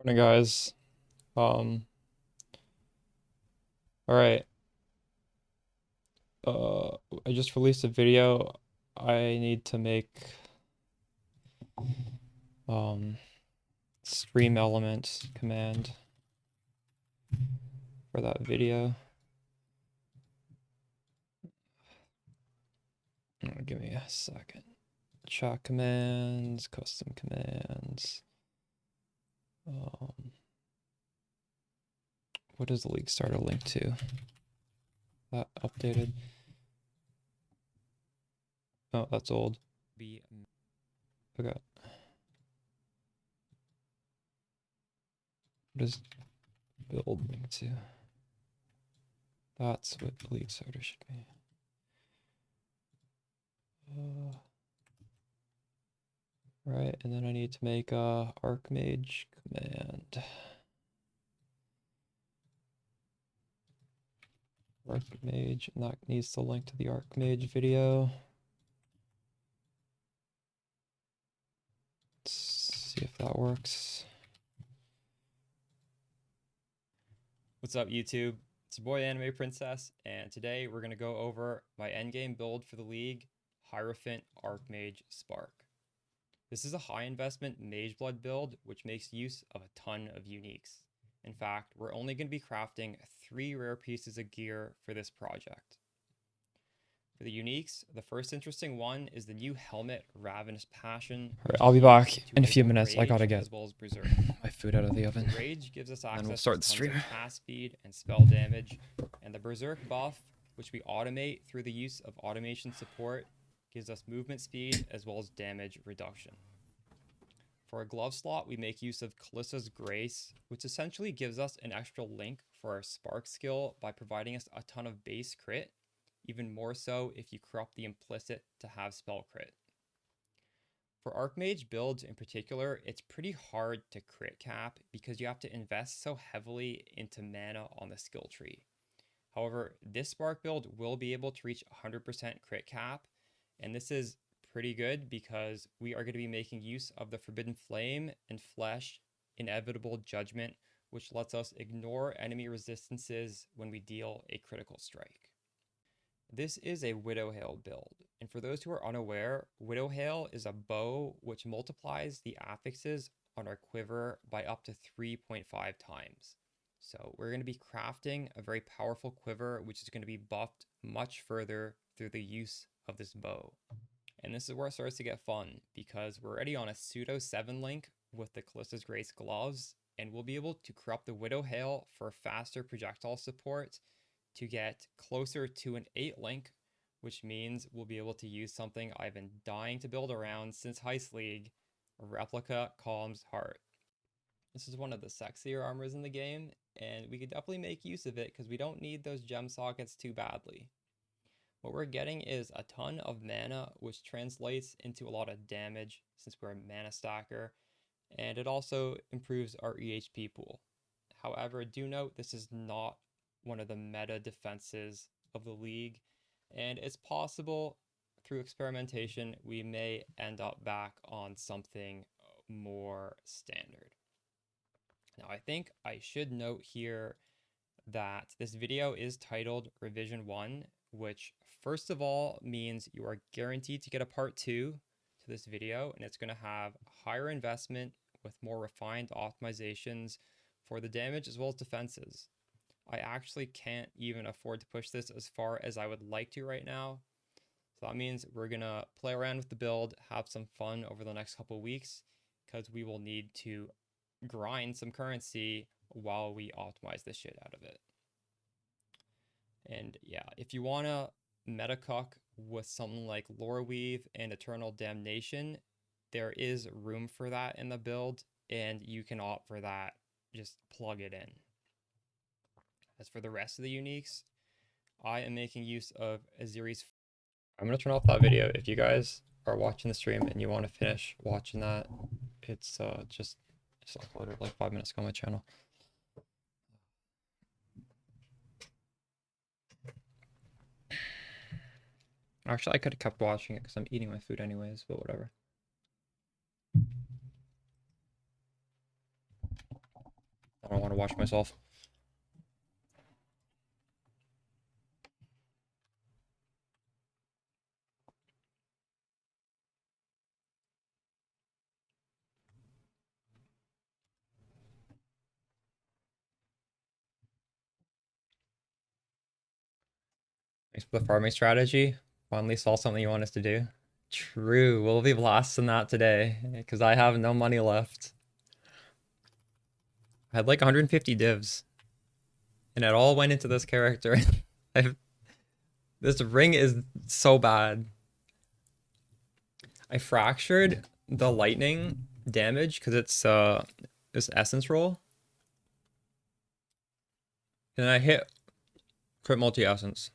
Morning, guys. All right. I just released a video. I need to make stream element command for that video. Give me a second. Chat commands, custom commands. What is the league starter link to? That updated. Oh, that's old. Okay. What is build link to? That's what the league starter should be. Right, and then I need to make a Archmage command. Archmage, and that needs to link to the Archmage video. Let's see if that works. What's up, YouTube? It's your boy Anime Princess, and today we're going to go over my endgame build for the league, Hierophant Archmage Spark. This is a high investment Mageblood build, which makes use of a ton of uniques. In fact, we're only going to be crafting 3 rare pieces of gear for this project. For the uniques, the first interesting one is the new helmet, Ravenous Passion. Alright, I'll be back in a few minutes. I gotta get my food out of the oven. Rage gives us access to tons of cast speed and spell damage, and the Berserk buff, which we automate through the use of automation support, gives us movement speed as well as damage reduction. For our glove slot, we make use of Kalissa's Grace, which essentially gives us an extra link for our Spark skill by providing us a ton of base crit, even more so if you corrupt the implicit to have spell crit. For Archmage builds in particular, it's pretty hard to crit cap because you have to invest so heavily into mana on the skill tree. However, this Spark build will be able to reach 100% crit cap, and this is pretty good because we are going to be making use of the Forbidden Flame and Flesh Inevitable Judgment, which lets us ignore enemy resistances when we deal a critical strike. This is a Widowhail build, and for those who are unaware, Widowhail is a bow which multiplies the affixes on our quiver by up to 3.5 times. So we're going to be crafting a very powerful quiver which is going to be buffed much further through the use of this bow. And this is where it starts to get fun, because we're already on a pseudo 7 link with the Kalissa's Grace gloves, and we'll be able to corrupt the Widowhail for faster projectile support to get closer to an 8 link, which means we'll be able to use something I've been dying to build around since Heist League, Replica Calm's Heart. This is one of the sexier armors in the game, and we could definitely make use of it because we don't need those gem sockets too badly. What we're getting is a ton of mana, which translates into a lot of damage since we're a mana stacker, and it also improves our EHP pool. However, do note this is not one of the meta defenses of the league, and it's possible through experimentation we may end up back on something more standard. Now, I think I should note here that this video is titled Revision 1, which first of all means you are guaranteed to get a part 2 to this video, and it's going to have higher investment with more refined optimizations for the damage as well as defenses. I actually can't even afford to push this as far as I would like to right now. So that means we're going to play around with the build, have some fun over the next couple of weeks, because we will need to grind some currency while we optimize the shit out of it. And yeah, if you want to meta cuck with something like Lore Weave and Eternal Damnation, there is room for that in the build, and you can opt for that. Just plug it in. As for the rest of the uniques, I am making use of Aziri's. I'm going to turn off that video if you guys are watching the stream and you want to finish watching that. It's just uploaded like 5 minutes ago on my channel. Actually, I could have kept watching it because I'm eating my food anyways, but whatever. I don't want to watch myself. Thanks for the farming strategy. Finally saw something you want us to do. True, we'll be blasting that today because I have no money left. I had like 150 divs, and it all went into this character. This ring is so bad. I fractured the lightning damage because it's this essence roll, and I hit crit multi essence,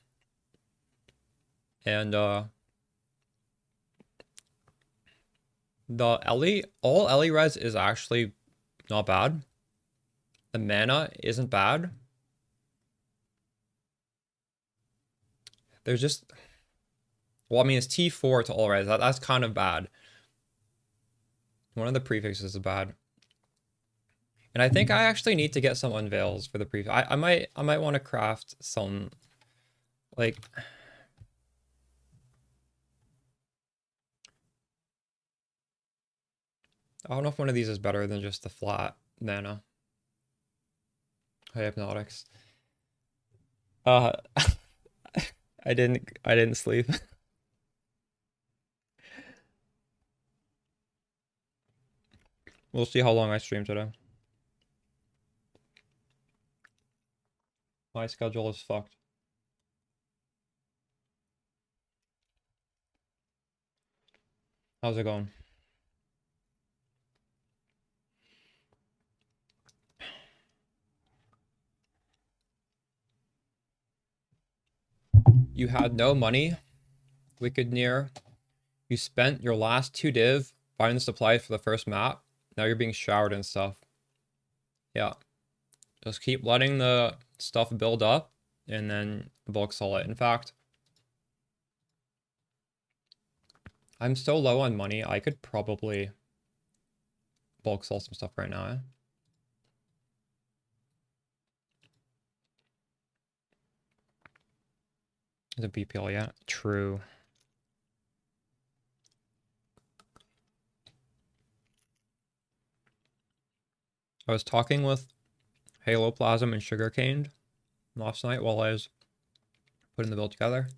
and the Ellie, all Ellie res is actually not bad. The mana isn't bad. There's just, well, I mean, it's T4 to all res. That's kind of bad. One of the prefixes is bad. And I think I actually need to get some unveils for the prefix. I might want to craft some, like, I don't know if one of these is better than just the flat mana. Hypnotics. I didn't sleep. We'll see how long I stream today. My schedule is fucked. How's it going? You had no money, Wicked Near. You spent your last 2 div buying the supplies for the first map. Now you're being showered and stuff. Yeah. Just keep letting the stuff build up and then bulk sell it. In fact, I'm so low on money, I could probably bulk sell some stuff right now. Is it BPL yet? True. I was talking with Halo Plasm and Sugarcane last night while I was putting the build together.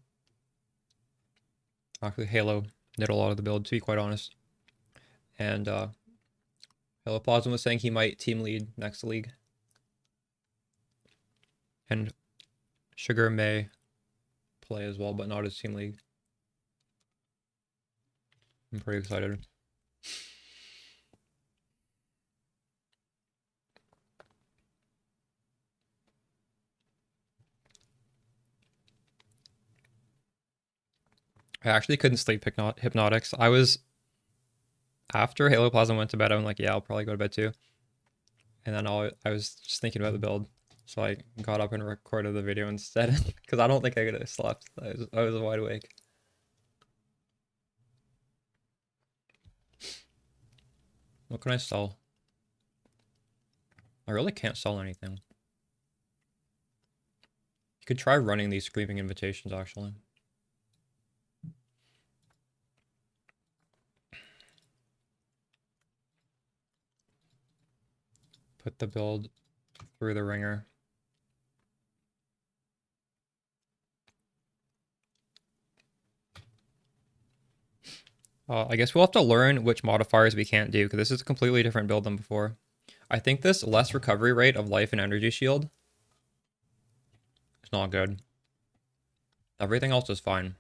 Actually, Halo did a lot of the build, to be quite honest. And Halo Plasm was saying he might team lead next league. And Sugar may play as well, but not as team league. I'm pretty excited. I actually couldn't sleep hypnotics. I was, after Halo Plasma went to bed, I'm like, yeah, I'll probably go to bed too. And then I was just thinking about the build. So I got up and recorded the video instead because I don't think I could have slept. I was wide awake. What can I sell? I really can't sell anything. You could try running these screaming invitations actually. Put the build through the ringer. I guess we'll have to learn which modifiers we can't do because this is a completely different build than before. I think this less recovery rate of life and energy shield is not good. Everything else is fine.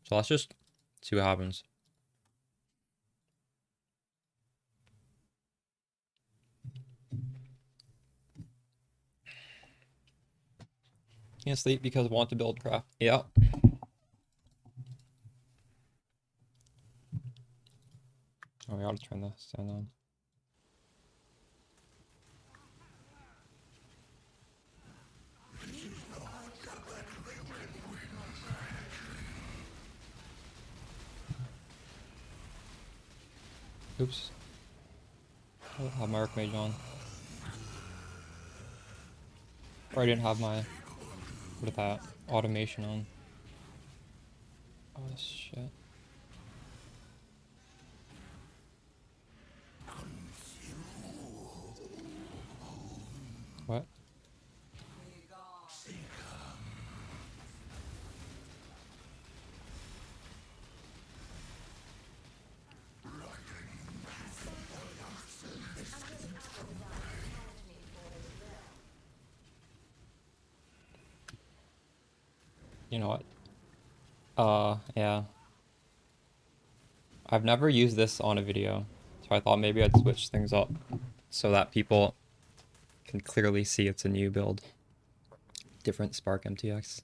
So let's just see what happens. Can't sleep because I want to build craft. Yeah. Oh, we gotta turn the stand on. Oops. I'll have my Archmage on. Or I didn't have my, what is that, automation on. Oh shit. What? You know what? Yeah. I've never used this on a video, so I thought maybe I'd switch things up so that people can clearly see it's a new build. Different Spark MTX.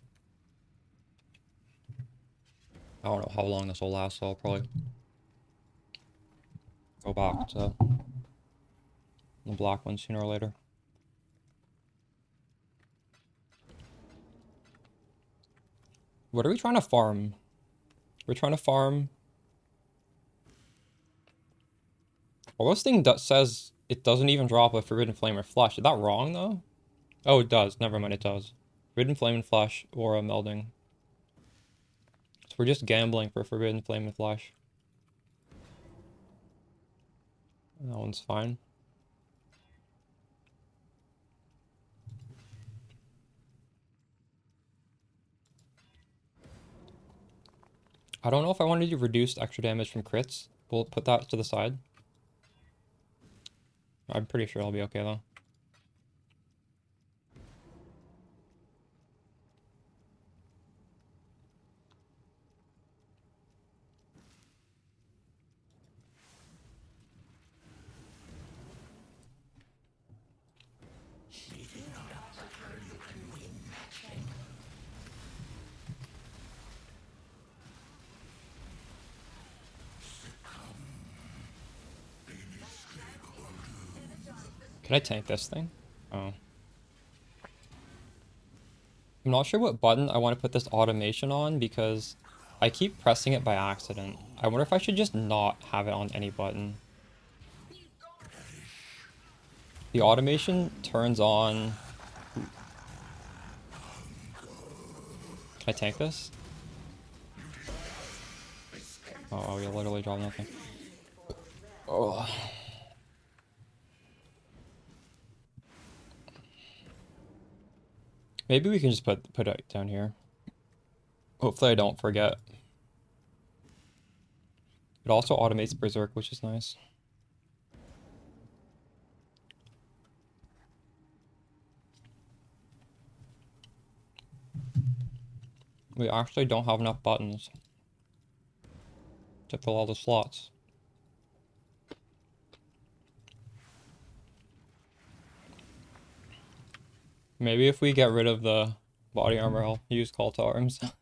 I don't know how long this will last, so I'll probably go back to the black one sooner or later. What are we trying to farm? We're trying to farm... Well, this thing says it doesn't even drop a Forbidden Flame or Flesh. Is that wrong, though? Oh, it does. Never mind, it does. Forbidden Flame and Flesh, or a melding. So we're just gambling for Forbidden Flame and Flesh. That one's fine. I don't know if I want to do reduced extra damage from crits. We'll put that to the side. I'm pretty sure I'll be okay, though. Can I tank this thing? Oh. I'm not sure what button I want to put this automation on because I keep pressing it by accident. I wonder if I should just not have it on any button. The automation turns on... Can I tank this? Oh, you literally dropped nothing. Oh. Maybe we can just put it down here. Hopefully I don't forget. It also automates Berserk, which is nice. We actually don't have enough buttons to fill all the slots. Maybe if we get rid of the body armor, I'll use Call to Arms. It'd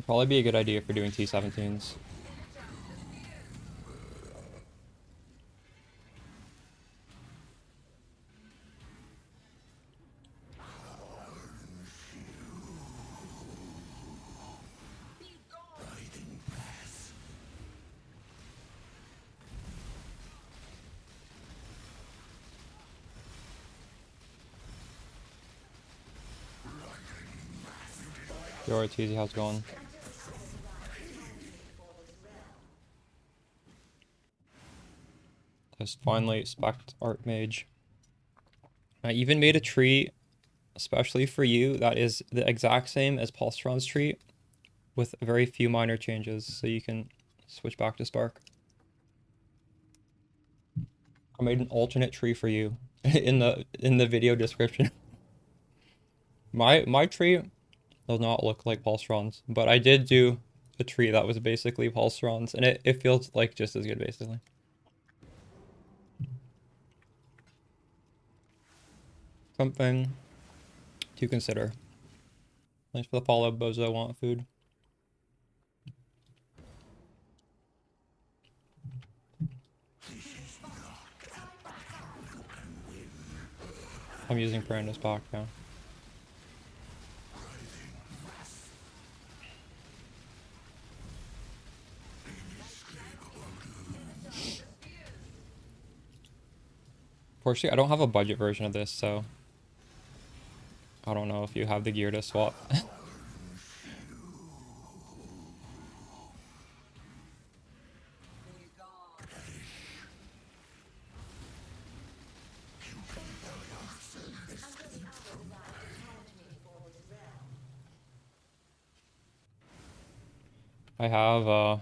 probably be a good idea for doing T17s. Yo, Ortiz, how's it going? Just finally spec'd Archmage. I even made a tree especially for you that is the exact same as Pulstron's tree with very few minor changes, so you can switch back to Spark. I made an alternate tree for you in the video description. My tree does not look like Pulstron's, but I did do a tree that was basically Pulstron's, and it feels like just as good basically. Something to consider. Thanks for the follow, Bozo Want Food. I'm using Piranha's Pack now. Unfortunately, I don't have a budget version of this, so I don't know if you have the gear to swap. I have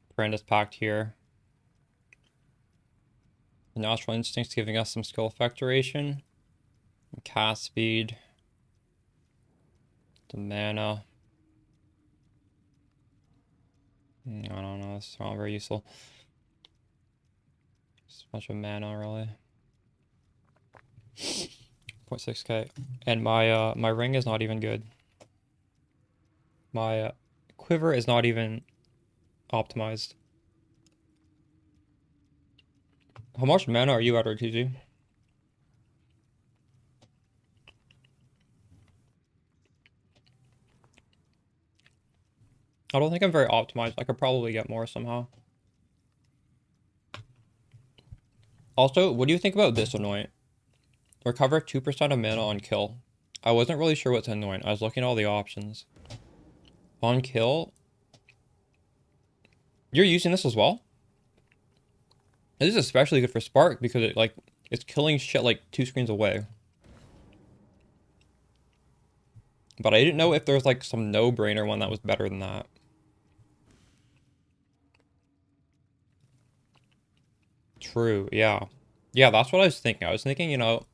Apprentice Pact here. The Natural Instinct's giving us some skill effect duration. Cast speed. The mana. I don't know, it's not very useful. Just a bunch of mana, really. 0.6k. And my ring is not even good. My quiver is not even optimized. How much mana are you at, RTZ? I don't think I'm very optimized. I could probably get more somehow. Also, what do you think about this anoint? Recover 2% of mana on kill. I wasn't really sure what to anoint. I was looking at all the options. On kill? You're using this as well? This is especially good for Spark because it's killing shit like 2 screens away. But I didn't know if there's like some no-brainer one that was better than that. True, yeah. Yeah, that's what I was thinking. I was thinking, you know,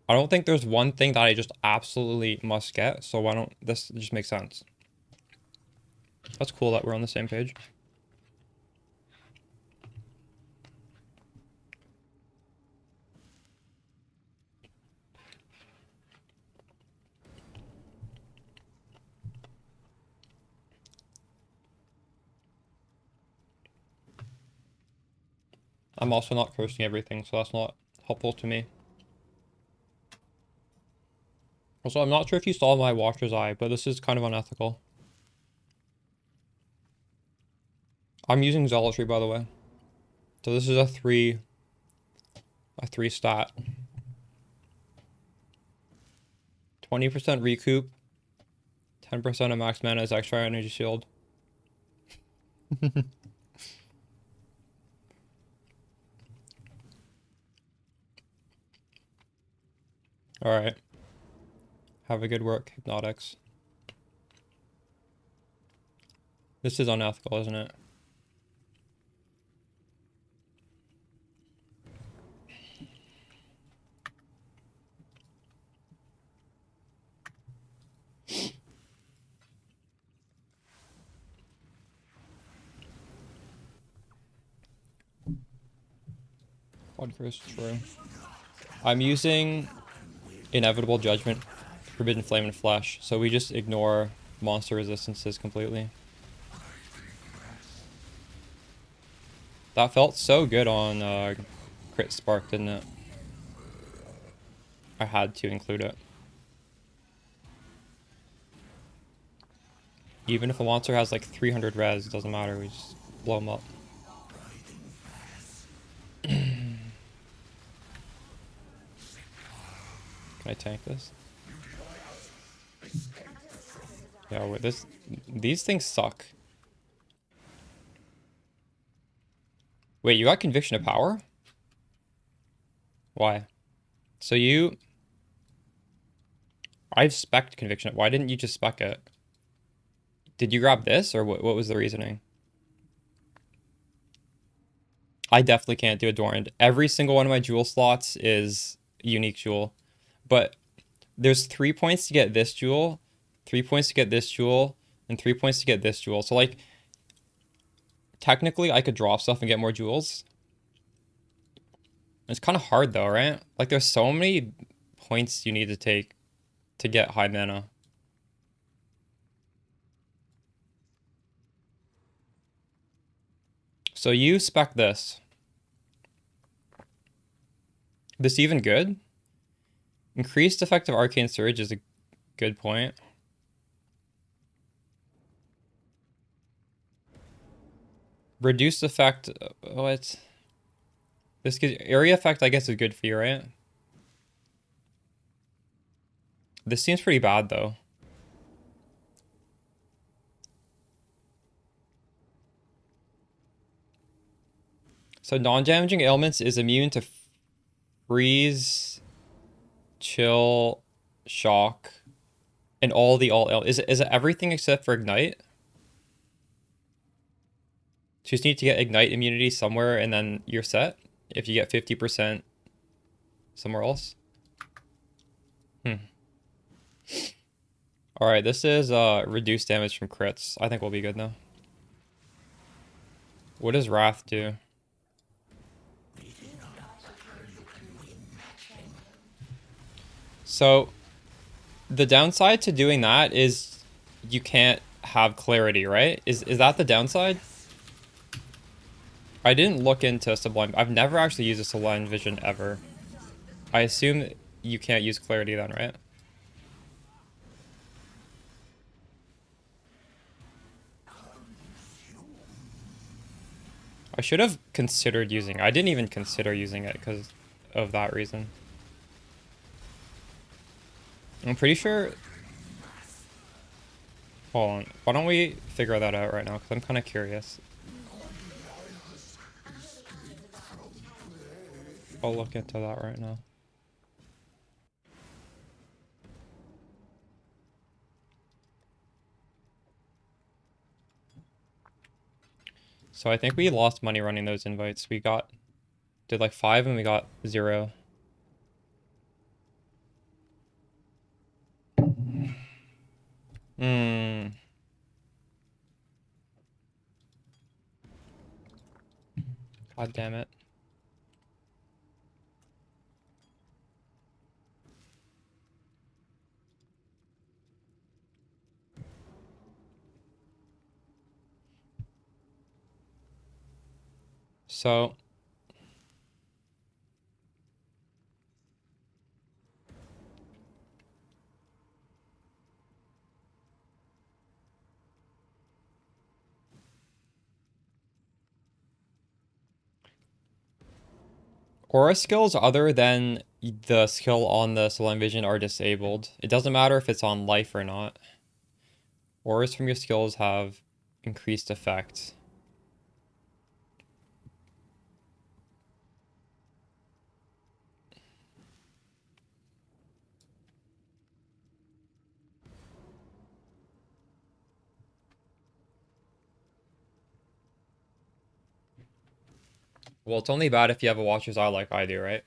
I don't think there's one thing that I just absolutely must get, so why don't this just make sense? That's cool that we're on the same page. I'm also not cursing everything, so that's not helpful to me. Also, I'm not sure if you saw my Watcher's Eye, but this is kind of unethical. I'm using Zealotry, by the way. So this is a 3 stat. 20% recoup. 10% of max mana is extra energy shield. Alright. Have a good work, Hypnotics. This is unethical, isn't it? Odd curse, true. I'm using Inevitable Judgment, Forbidden Flame, and Flesh, so we just ignore monster resistances completely. That felt so good on Crit Spark, didn't it? I had to include it. Even if a monster has like 300 res, it doesn't matter, we just blow them up. Can I tank this? Yeah, wait, these things suck. Wait, you got Conviction of Power? Why? So I've spec'd Conviction. Why didn't you just spec it? Did you grab this, or what was the reasoning? I definitely can't do Adorned. Every single one of my jewel slots is unique jewel. But there's 3 points to get this jewel, 3 points to get this jewel, and 3 points to get this jewel. So, like, technically I could drop stuff and get more jewels. It's kind of hard, though, right? Like, there's so many points you need to take to get high mana. So you spec this. This even good? Increased effective Arcane Surge is a good point. Reduced effect... What? This gives area effect, I guess, is good for you, right? This seems pretty bad, though. So non-damaging ailments is immune to freeze, chill, shock, and all the is it everything except for ignite? So you just need to get ignite immunity somewhere and then you're set if you get 50% somewhere else. Alright, this is reduced damage from crits. I think we'll be good now. What does Wrath do? So the downside to doing that is you can't have clarity, right? Is that the downside? I didn't look into Sublime. I've never actually used a Sublime Vision ever. I assume you can't use clarity then, right? I should have considered using it. I didn't even consider using it because of that reason. I'm pretty sure... Hold on. Why don't we figure that out right now? Because I'm kind of curious. I'll look into that right now. So I think we lost money running those invites. We did like 5 and we got 0. God damn it. So aura skills other than the skill on the Sublime Vision are disabled. It doesn't matter if it's on life or not. Auras from your skills have increased effect. Well, it's only bad if you have a Watcher's Eye like I do, right?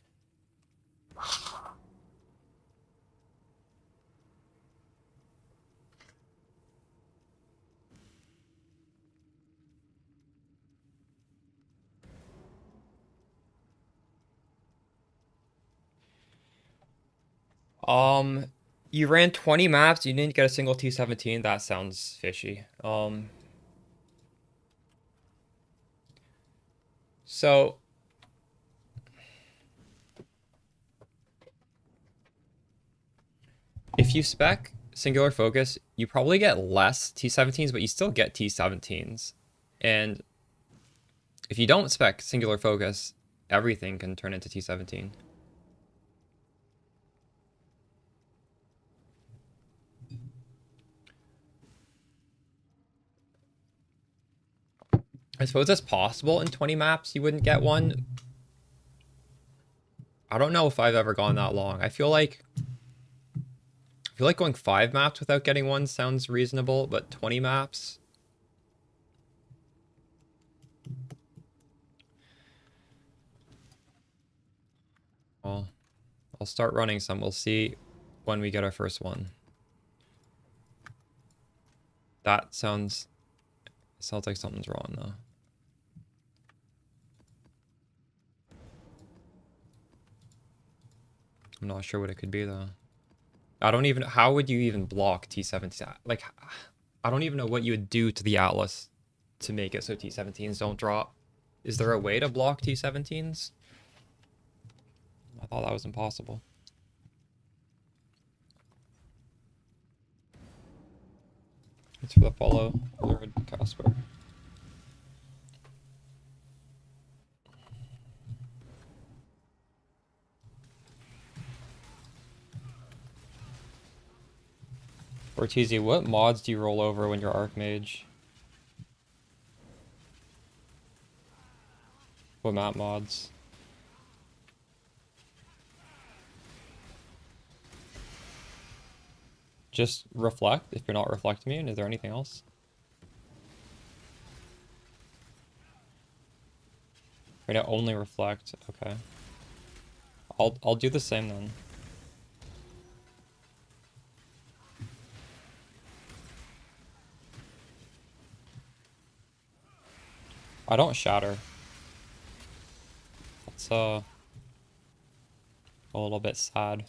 You ran 20 maps, you didn't get a single T17. That sounds fishy. So if you spec Singular Focus, you probably get less T17s, but you still get T17s. And if you don't spec Singular Focus, everything can turn into T17. I suppose it's possible in 20 maps you wouldn't get one. I don't know if I've ever gone that long. I feel like going 5 maps without getting one sounds reasonable, but 20 maps? Well, I'll start running some. We'll see when we get our first one. That sounds like something's wrong, though. I'm not sure what it could be, though. How would you even block T17? Like, I don't even know what you would do to the Atlas to make it so T17s don't drop. Is there a way to block T17s? I thought that was impossible. It's for the follow, Lord Casper. Ortiz, what mods do you roll over when you're Archmage? What map mods? Just reflect if you're not reflect immune. Is there anything else? Right now, only reflect. Okay. I'll do the same then. I don't shatter. It's a little bit sad.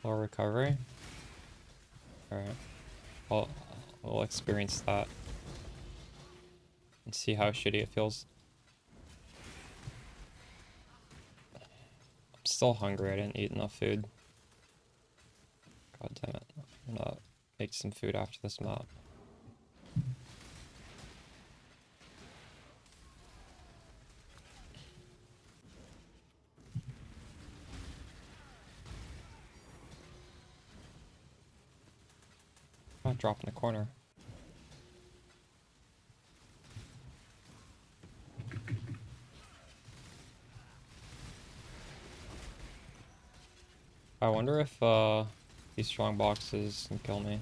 Low recovery. Alright. We'll experience that. And see how shitty it feels. I'm still hungry, I didn't eat enough food. God damn it. I'm gonna make some food after this map. I'll drop in a corner. I wonder if these strong boxes can kill me.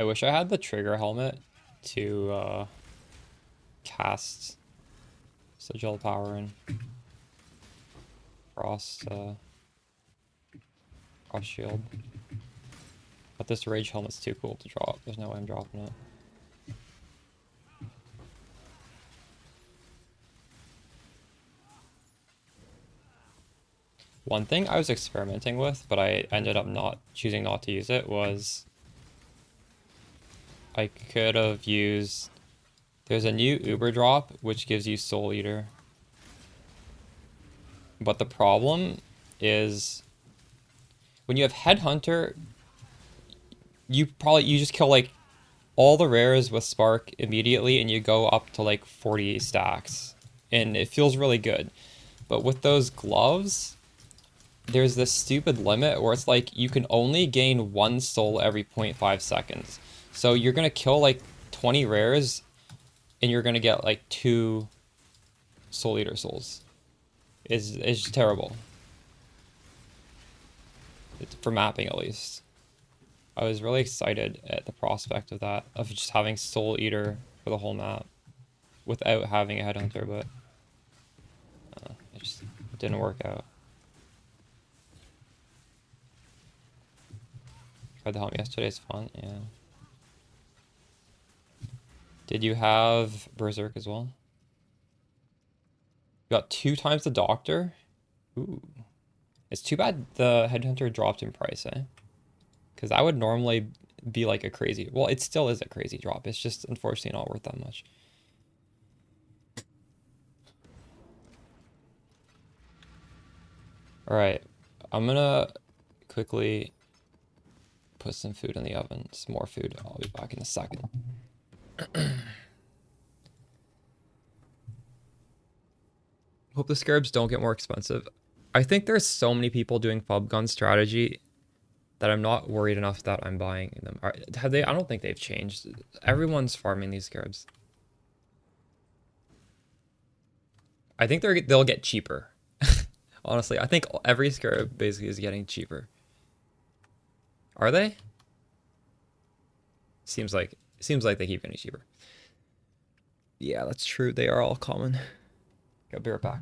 I wish I had the trigger helmet to cast Sigil Power and Frost Shield. But this Rage helmet's too cool to drop. There's no way I'm dropping it. One thing I was experimenting with, but I ended up choosing not to use it, was I could have used... There's a new Uber drop, which gives you Soul Eater. But the problem is, when you have Headhunter, you just kill like all the rares with Spark immediately, and you go up to like 40 stacks. And it feels really good. But with those gloves, there's this stupid limit where it's like you can only gain 1 soul every 0.5 seconds. So you're gonna kill like 20 rares, and you're gonna get like 2 Soul Eater souls. It's just terrible. For mapping, at least. I was really excited at the prospect of that, of just having Soul Eater for the whole map without having a Headhunter, but it just didn't work out. Tried the helmet yesterday, it's fun, yeah. Did you have Berserk as well? You got 2 times the Doctor? Ooh. It's too bad the Headhunter dropped in price, eh? Because that would normally be like a crazy... Well, it still is a crazy drop. It's just unfortunately not worth that much. Alright. I'm gonna quickly put some food in the oven. Some more food. I'll be back in a second. Hope the scarabs don't get more expensive. I think there's so many people doing pub gun strategy that I'm not worried enough that I'm buying them. Have they? I don't think they've changed. Everyone's farming these scarabs. I think they'll get cheaper. Honestly, I think every scarab basically is getting cheaper. Are they? Seems like they keep getting cheaper. Yeah, that's true. They are all common. I'll be right back.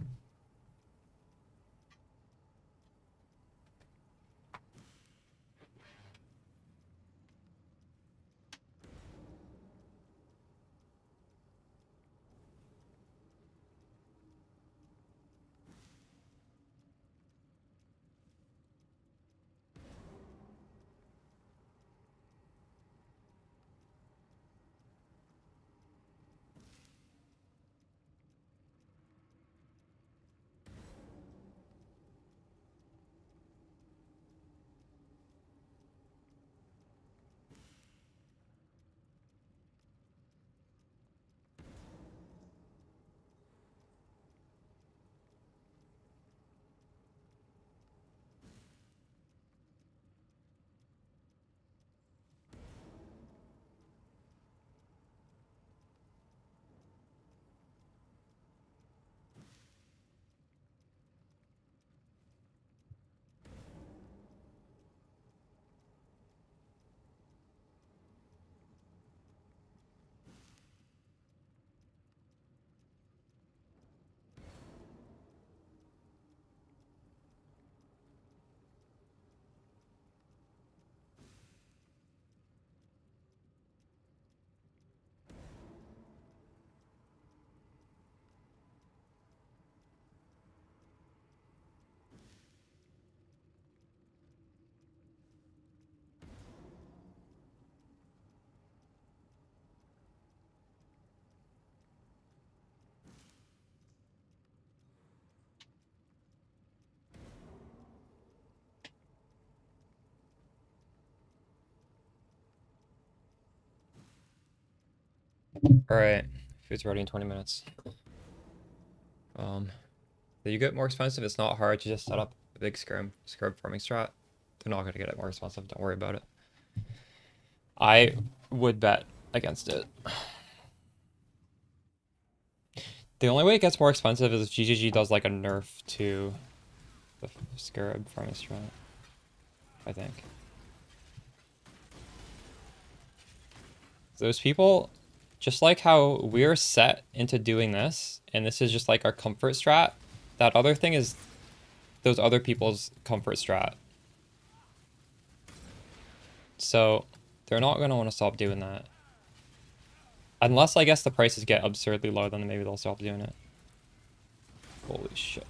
Alright, food's ready in 20 minutes. You get more expensive, it's not hard to just set up a big scrub farming strat. They're not gonna get it more expensive, don't worry about it. I would bet against it. The only way it gets more expensive is if GGG does like a nerf to the scarab farming strat, I think. Those people, just like how we're set into doing this, and this is just like our comfort strat, that other thing is those other people's comfort strat. So they're not going to want to stop doing that. Unless, I guess, the prices get absurdly low, then maybe they'll stop doing it. Holy shit.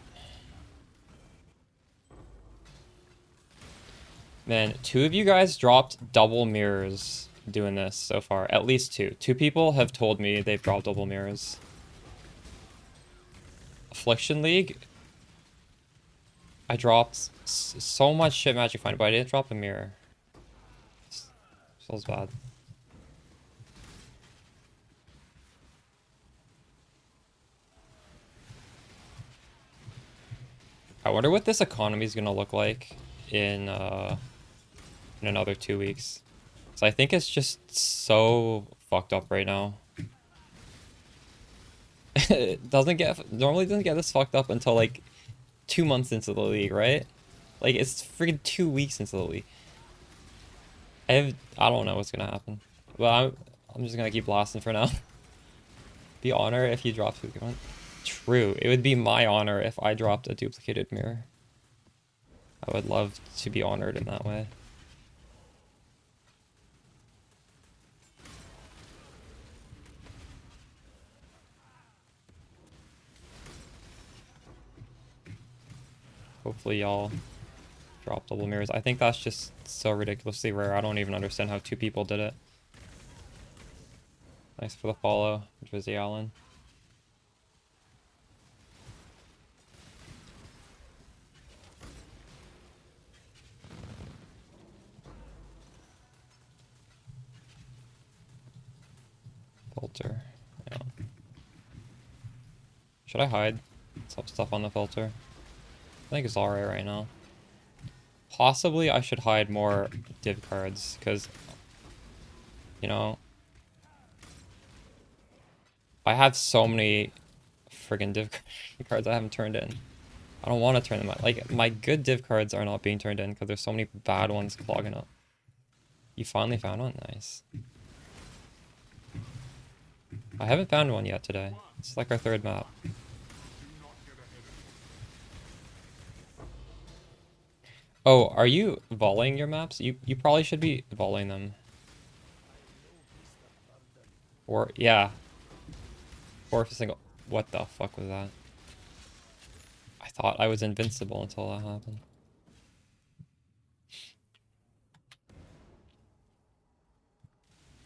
Man, 2 of you guys dropped double mirrors doing this so far. At least 2. 2 people have told me they've dropped double mirrors. Affliction League, I dropped so much shit Magic Find, but I didn't drop a mirror. Feels bad. I wonder what this economy is gonna look like in another 2 weeks. So I think it's just so fucked up right now. It normally doesn't get this fucked up until like 2 months into the league, right? Like it's freaking 2 weeks into the league. I don't know what's gonna happen. Well, I'm just gonna keep blasting for now. Be honor if you drop food. True, it would be my honor if I dropped a duplicated mirror. I would love to be honored in that way. Hopefully y'all drop double mirrors. I think that's just so ridiculously rare. I don't even understand how 2 people did it. Thanks for the follow, Drizzy Allen. Filter. Yeah. Should I hide some stuff on the filter? I think it's alright right now. Possibly I should hide more div cards, because, you know, I have so many friggin' div cards I haven't turned in. I don't want to turn them out. Like, my good div cards are not being turned in because there's so many bad ones clogging up. You finally found one? Nice. I haven't found one yet today. It's like our 3rd map. Oh, are you volleying your maps? You probably should be volleying them. Or, yeah. Or if a single... What the fuck was that? I thought I was invincible until that happened.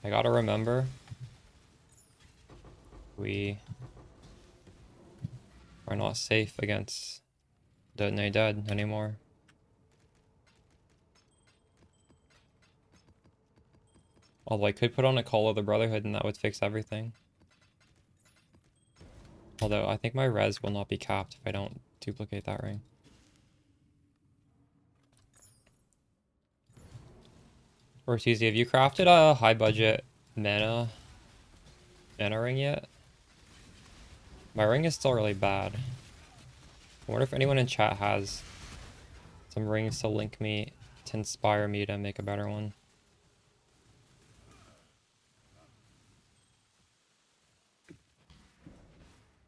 I gotta remember... We... are not safe against the Dead anymore. Although I could put on a Call of the Brotherhood and that would fix everything. Although I think my res will not be capped if I don't duplicate that ring. Or it's easy. Have you crafted a high budget mana ring yet? My ring is still really bad. I wonder if anyone in chat has some rings to link me, to inspire me to make a better one.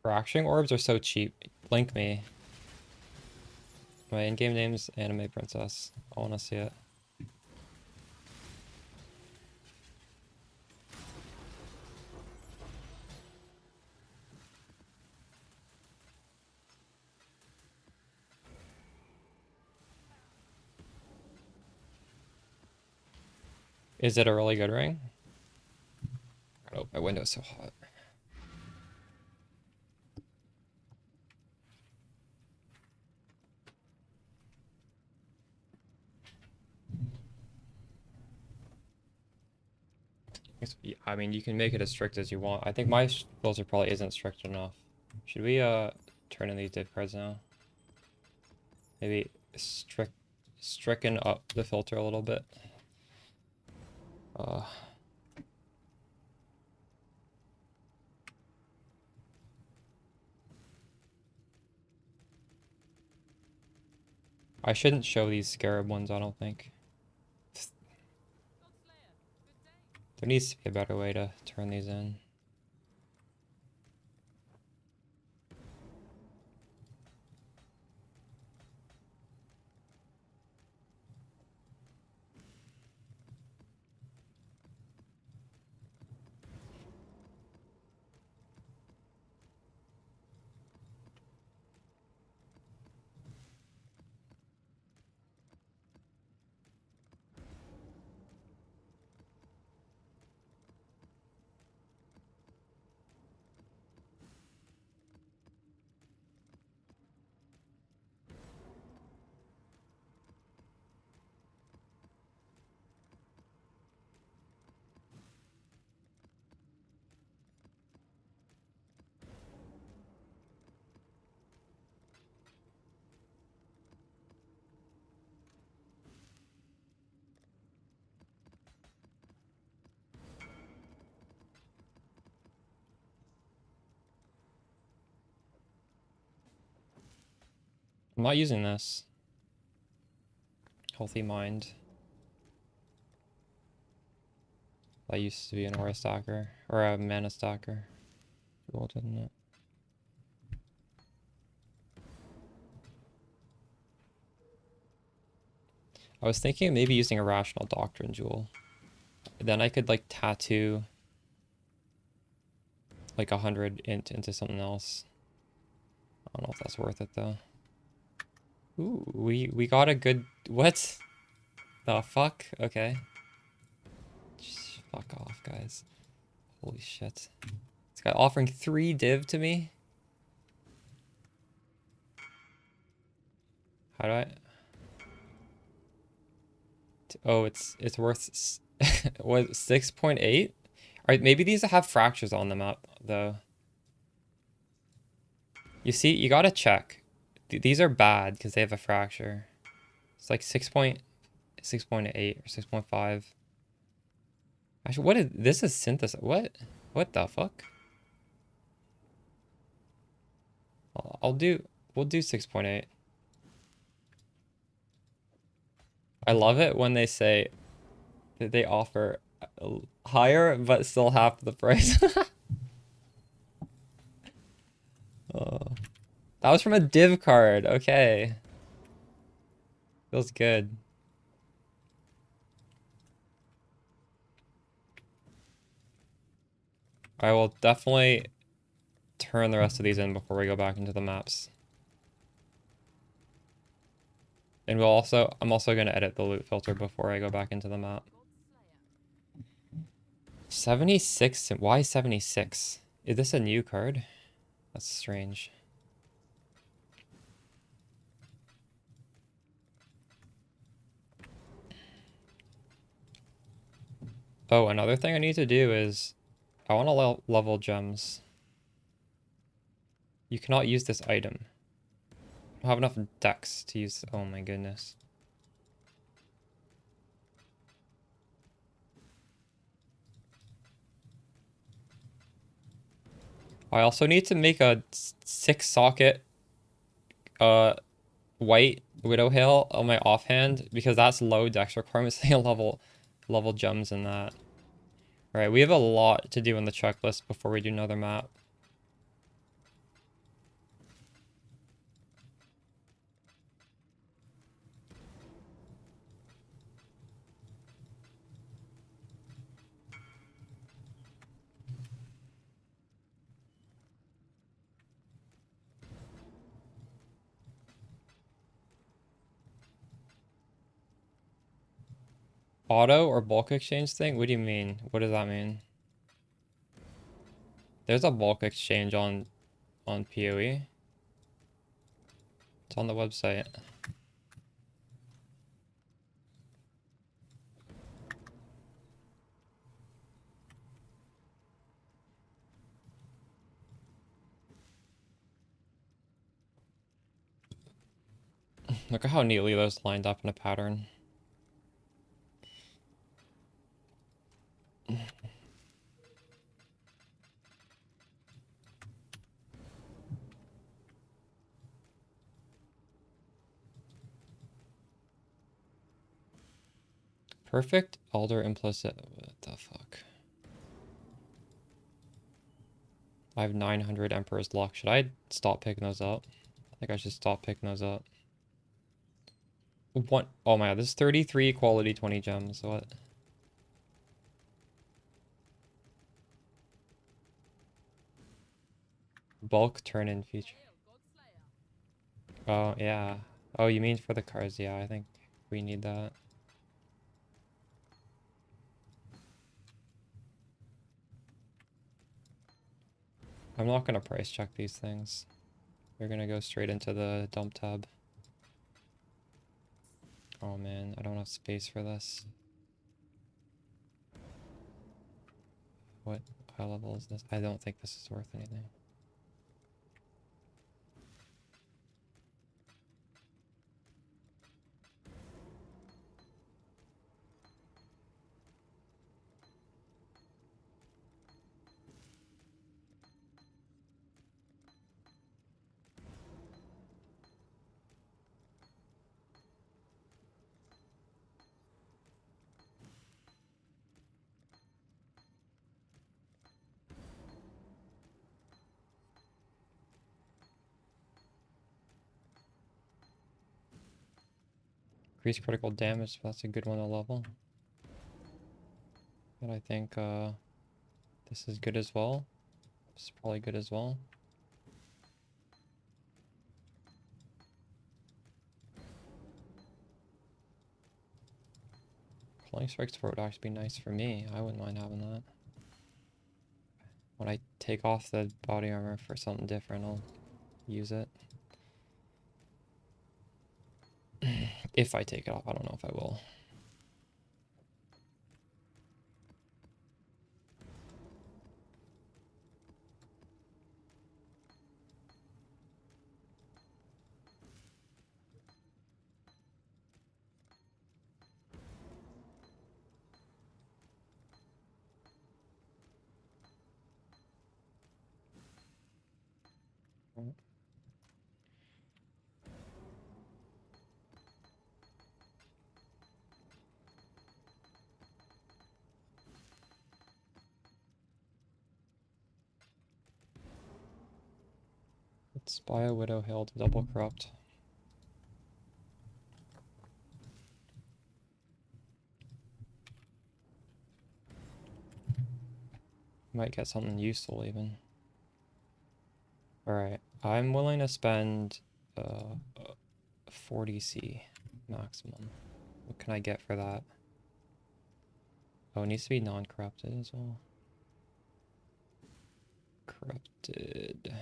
Fracturing orbs are so cheap. Link me. My in-game name's Anime Princess. I want to see it. Is it a really good ring? Oh, my window's so hot. I mean, you can make it as strict as you want. I think my filter probably isn't strict enough. Should we turn in these div cards now? Maybe stricken up the filter a little bit. I shouldn't show these scarab ones, I don't think. There needs to be a better way to turn these in. I'm not using this. Healthy mind. I used to be an aura stalker, or a mana stalker. Cool, didn't it? I was thinking of maybe using a rational doctrine jewel. Then I could like tattoo like 100 into something else. I don't know if that's worth it though. Ooh, we got a good, what the fuck? Okay. Just fuck off, guys. Holy shit. This guy offering 3 div to me? How do I? Oh, it's worth what, 6.8? Alright, maybe these have fractures on them up though. You see, you gotta check. These are bad because they have a fracture. It's like 6.8 or 6.5. Actually, what is this? Is synthesis? What the fuck? We'll do 6.8. I love it when they say that they offer higher but still half the price. Oh, that was from a div card. Okay. Feels good. I will definitely turn the rest of these in before we go back into the maps. And I'm also going to edit the loot filter before I go back into the map. 76? Why 76? Is this a new card? That's strange. Oh, another thing I need to do is I want to level gems. You cannot use this item. I don't have enough dex to use. Oh my goodness. I also need to make a 6-socket white Widow Hail on my offhand because that's low dex requirements. They level gems in that. Alright, we have a lot to do in the checklist before we do another map. Auto or bulk exchange thing? What do you mean? What does that mean? There's a bulk exchange on PoE. It's on the website. Look at how neatly those lined up in a pattern. Perfect Elder implicit. What the fuck? I have 900 Emperor's Luck. Should I stop picking those up? I think I should stop picking those up. What? Oh my god, this is 33 quality 20 gems. What? Bulk turn-in feature. Oh, yeah. Oh, you mean for the cards? Yeah, I think we need that. I'm not going to price check these things. They're going to go straight into the dump tab. Oh man, I don't have space for this. What high level is this? I don't think this is worth anything. Increase critical damage, that's a good one to level. But I think this is good as well. This is probably good as well. Flying Strike Support would actually be nice for me. I wouldn't mind having that. When I take off the body armor for something different, I'll use it. If I take it off, I don't know if I will. Let's buy a Widow Hill to double corrupt. Might get something useful even. Alright, I'm willing to spend 40C maximum. What can I get for that? Oh, it needs to be non-corrupted as well. Corrupted.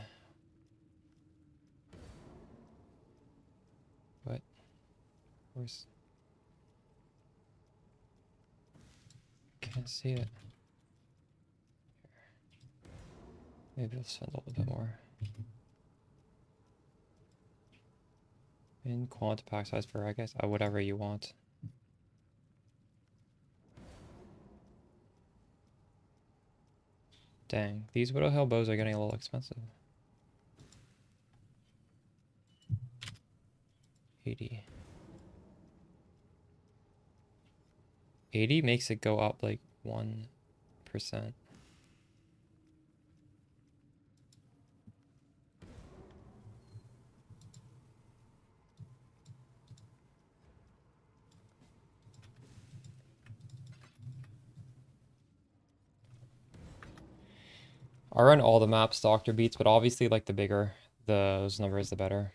What? Where's... Can't see it. Maybe I'll spend a little bit more. In quant pack size for, I guess, whatever you want. Dang, these Widow Hill bows are getting a little expensive. 80. 80 makes it go up like 1%. I run all the maps Doctor beats, but obviously like the bigger those numbers, the better.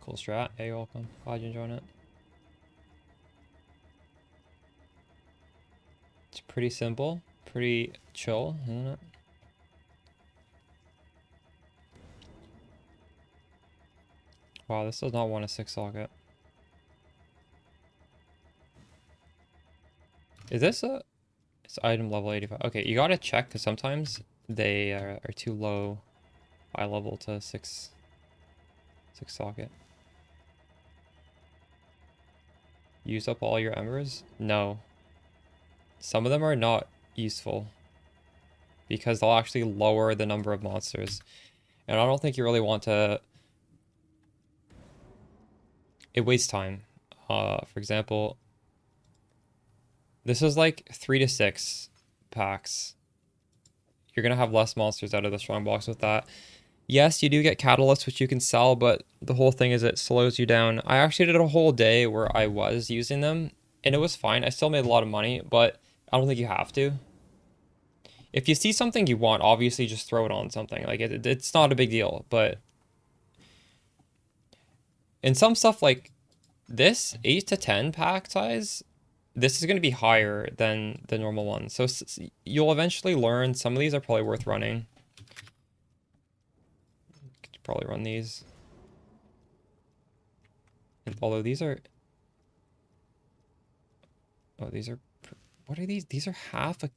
Cool strat. Hey, welcome. Glad you enjoying it. It's pretty simple, pretty chill, isn't it? Wow, this does not want a 6 socket. Is this a... It's item level 85. Okay, you gotta check because sometimes they are too low eye level to 6 socket. Use up all your embers? No. Some of them are not useful because they'll actually lower the number of monsters. And I don't think you really want to... It wastes time. For example, this is like 3 to 6 packs. You're gonna have less monsters out of the strong box with that. Yes, you do get catalysts, which you can sell, but the whole thing is it slows you down. I actually did a whole day where I was using them, and it was fine. I still made a lot of money, but I don't think you have to. If you see something you want, obviously just throw it on something. Like, it's not a big deal, but... in some stuff like this, 8 to 10 pack size, this is going to be higher than the normal one. So you'll eventually learn. Some of these are probably worth running. Could probably run these. Although these are... Oh, these are... What are these? These are half a...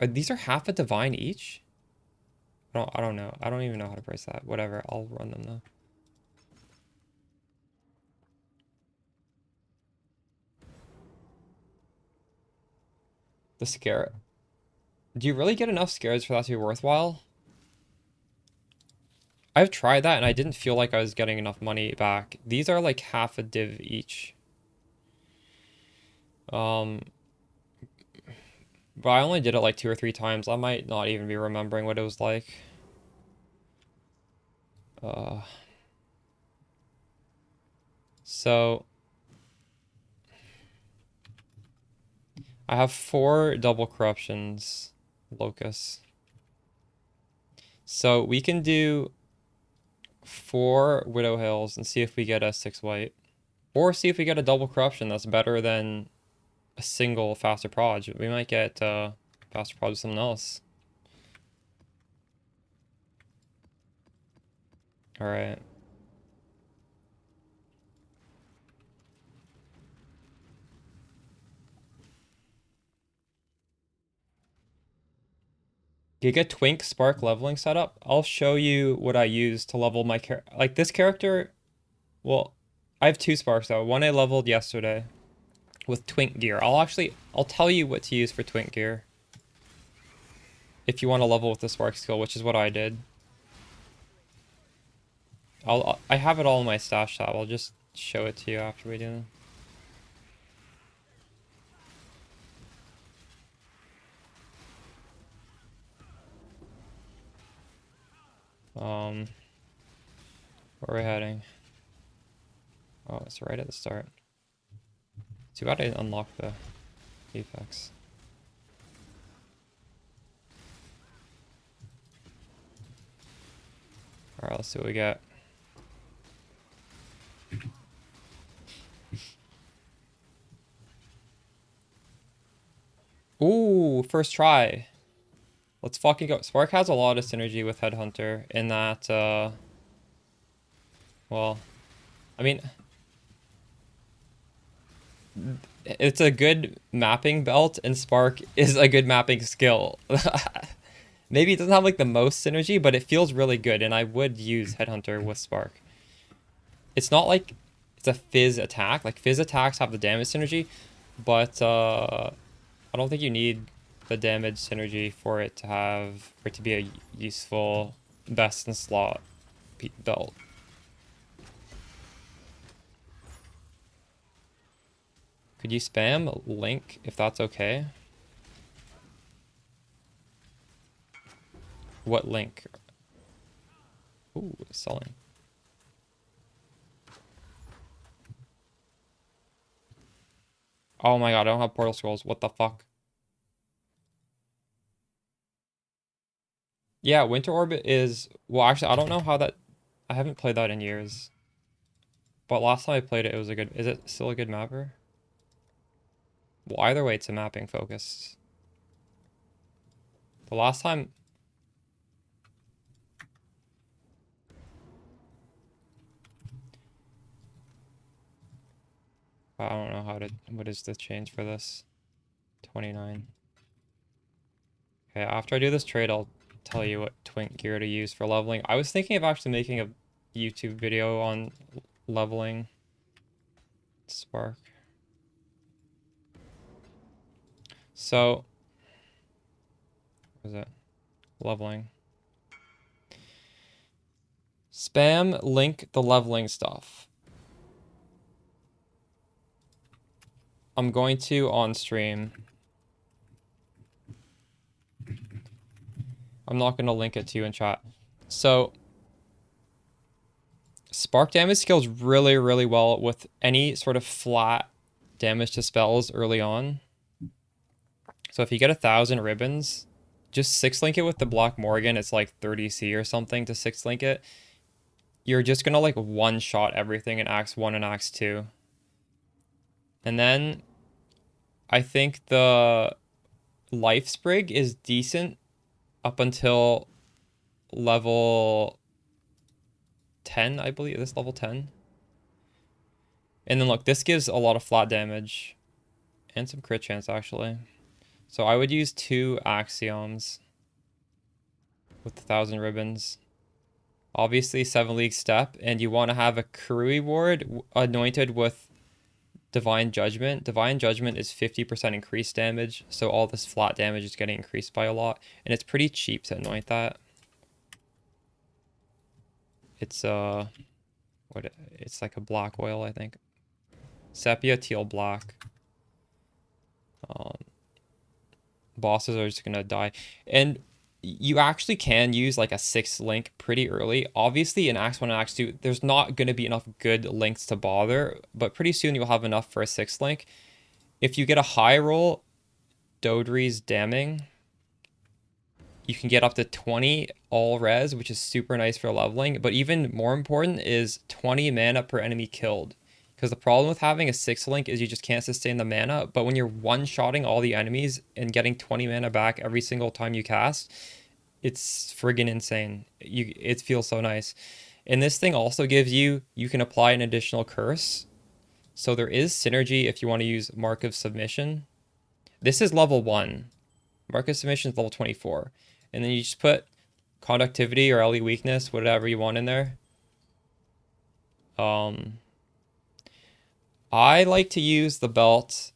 These are half a divine each? I don't know. I don't even know how to price that. Whatever. I'll run them though. The scare. Do you really get enough scares for that to be worthwhile? I've tried that and I didn't feel like I was getting enough money back. These are like half a div each. But I only did it like 2 or 3 times. I might not even be remembering what it was like. So I have 4 double corruptions, Locus. So we can do 4 Widow Hills and see if we get a 6 white. Or see if we get a double corruption that's better than a single faster proj. We might get faster proj with something else. Alright. Giga Twink Spark leveling setup. I'll show you what I use to level my character. Like this character, well, I have 2 sparks though. One I leveled yesterday with Twink gear. I'll tell you what to use for Twink gear. If you want to level with the spark skill, which is what I did. I have it all in my stash tab. I'll just show it to you after we do. Where are we heading? Oh, it's right at the start. Too bad I didn't unlock the effects. Alright, let's see what we get. Ooh, first try. Let's fucking go. Spark has a lot of synergy with Headhunter in that, well, I mean, it's a good mapping belt and Spark is a good mapping skill. Maybe it doesn't have like the most synergy, but it feels really good and I would use Headhunter with Spark. It's not like it's a fizz attack. Like fizz attacks have the damage synergy, but I don't think you need the damage synergy for it to be a useful best in slot belt. Could you spam Link if that's okay? What Link? Ooh, selling. Oh my god, I don't have portal scrolls. What the fuck? Yeah, Winter Orbit is... Well, actually, I don't know how that... I haven't played that in years. But last time I played it, it was a good... Is it still a good mapper? Well, either way, it's a mapping focus. The last time... I don't know how to... What is the change for this? 29. Okay, after I do this trade, I'll tell you what twink gear to use for leveling. I was thinking of actually making a YouTube video on leveling Spark. So... What is it? Leveling. Spam link the leveling stuff. I'm going to on stream. I'm not going to link it to you in chat. So, spark damage scales really, really well with any sort of flat damage to spells early on. So if you get 1,000 ribbons, just 6-link it with the Black Morgan. It's like 30C or something to 6-link it. You're just going to like one-shot everything in Acts 1 and Acts 2. And then I think the Life Sprig is decent up until level 10, I believe. This level 10. And then look, this gives a lot of flat damage and some crit chance actually. So I would use 2 axioms with 1,000 ribbons. Obviously 7 League Step, and you want to have a Karui ward anointed with Divine Judgment. Divine Judgment is 50% increased damage, so all this flat damage is getting increased by a lot, and it's pretty cheap to anoint that. It's it's like a black oil, I think. Sepia, teal, black. Bosses are just gonna die, and you actually can use like a 6-link pretty early. Obviously in Acts 1 and Acts 2, there's not going to be enough good links to bother, but pretty soon you'll have enough for a 6-link. If you get a high roll, Dodri's Damning, you can get up to 20 all res, which is super nice for leveling, but even more important is 20 mana per enemy killed. Because the problem with having a 6-link is you just can't sustain the mana, but when you're one-shotting all the enemies and getting 20 mana back every single time you cast, it's friggin' insane. It feels so nice. And this thing also gives you can apply an additional curse. So there is synergy if you want to use Mark of Submission. This is level 1. Mark of Submission is level 24. And then you just put Conductivity or LE Weakness, whatever you want in there. I like to use the belt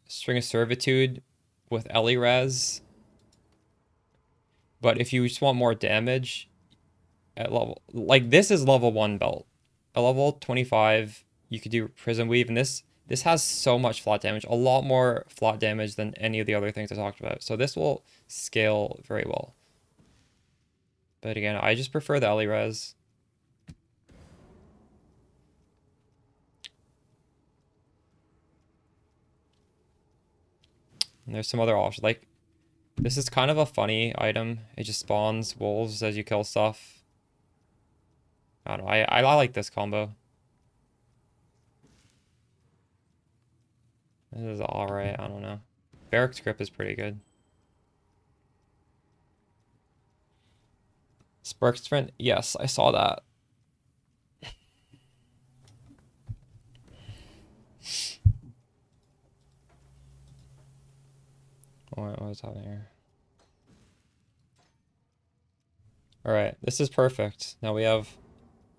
String of Servitude with LE Res. But if you just want more damage at level, like this is level 1 belt. At level 25, you could do Prism Weave, and this has so much flat damage, a lot more flat damage than any of the other things I talked about. So this will scale very well. But again, I just prefer the LE Res. And there's some other options, like this is kind of a funny item. It just spawns wolves as you kill stuff. I don't know. I like this combo. This is alright. I don't know. Barrack's Grip is pretty good. Spark Sprint. Yes, I saw that. What is happening here? Alright, this is perfect. Now we have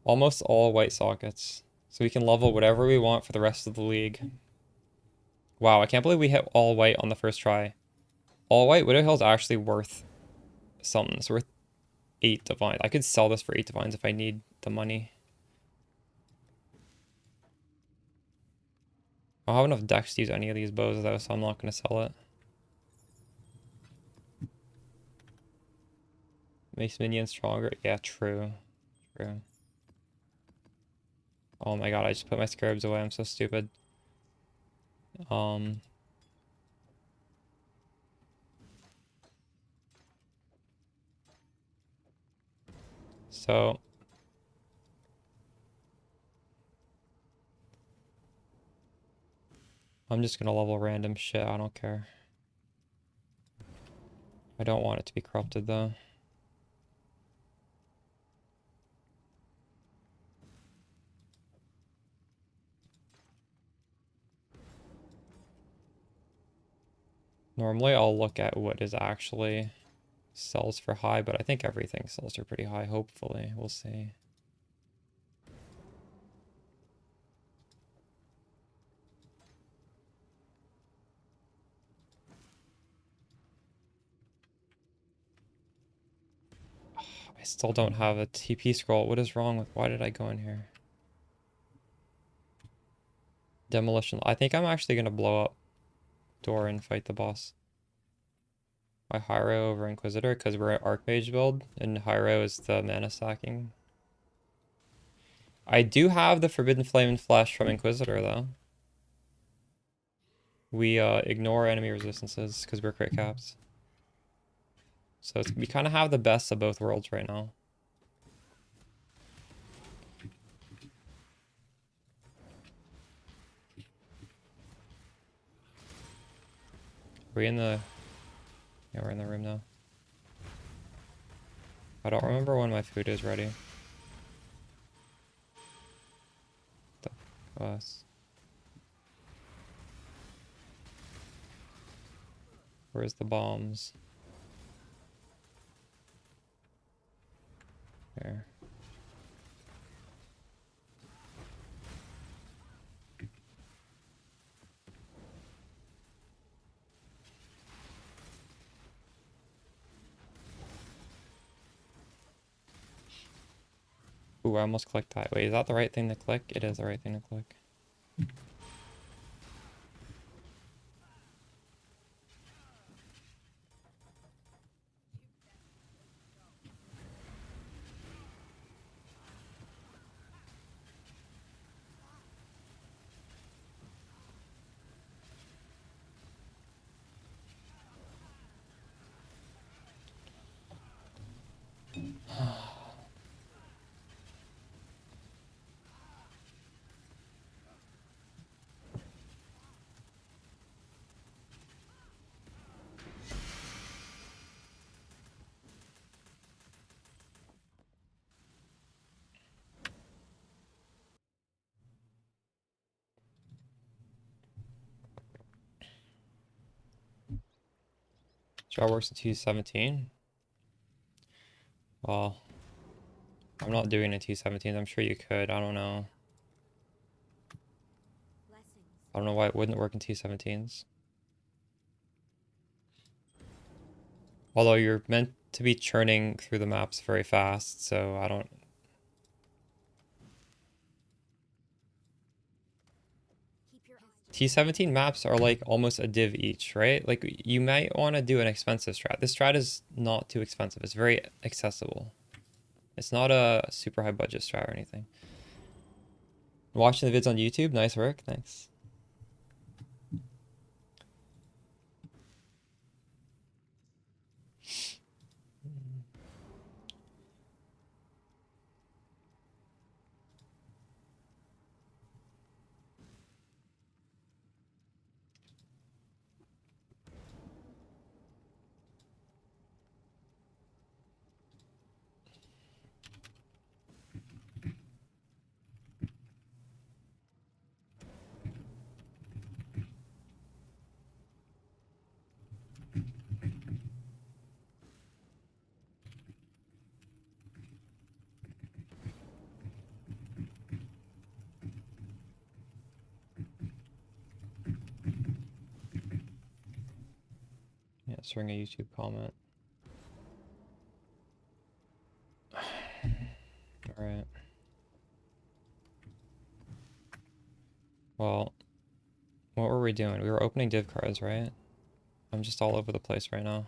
almost all white sockets. So we can level whatever we want for the rest of the league. Wow, I can't believe we hit all white on the first try. All white Widow Hill is actually worth something. It's worth 8 divines. I could sell this for 8 divines if I need the money. I don't have enough decks to use any of these bows though, so I'm not going to sell it. Makes minions stronger. Yeah, true. True. Oh my god, I just put my scarabs away. I'm so stupid. So I'm just gonna level random shit, I don't care. I don't want it to be corrupted though. Normally I'll look at what is actually sells for high, but I think everything sells for pretty high, hopefully. We'll see. I still don't have a TP scroll. What is wrong with, why did I go in here? Demolition. I think I'm actually gonna blow up door and fight the boss. I Hyro over Inquisitor because we're at Archmage build and Hyro is the mana stacking. I do have the Forbidden Flame and Flesh from Inquisitor though. We ignore enemy resistances because we're crit caps. So we kind of have the best of both worlds right now. Are we in the... Yeah, we're in the room now. I don't remember when my food is ready. The bus. Where's the bombs? Here. Ooh, I almost clicked that. Wait, is that the right thing to click? It is the right thing to click. Draw works in 217. Well, I'm not doing a 217. I'm sure you could. I don't know. I don't know why it wouldn't work in 217s. Although you're meant to be churning through the maps very fast, so I don't... T17 maps are like almost a div each, right? Like you might want to do an expensive strat. This strat is not too expensive. It's very accessible. It's not a super high budget strat or anything. Watching the vids on YouTube, nice work, thanks. Yeah, answering a YouTube comment. Alright. Well, what were we doing? We were opening div cards, right? I'm just all over the place right now.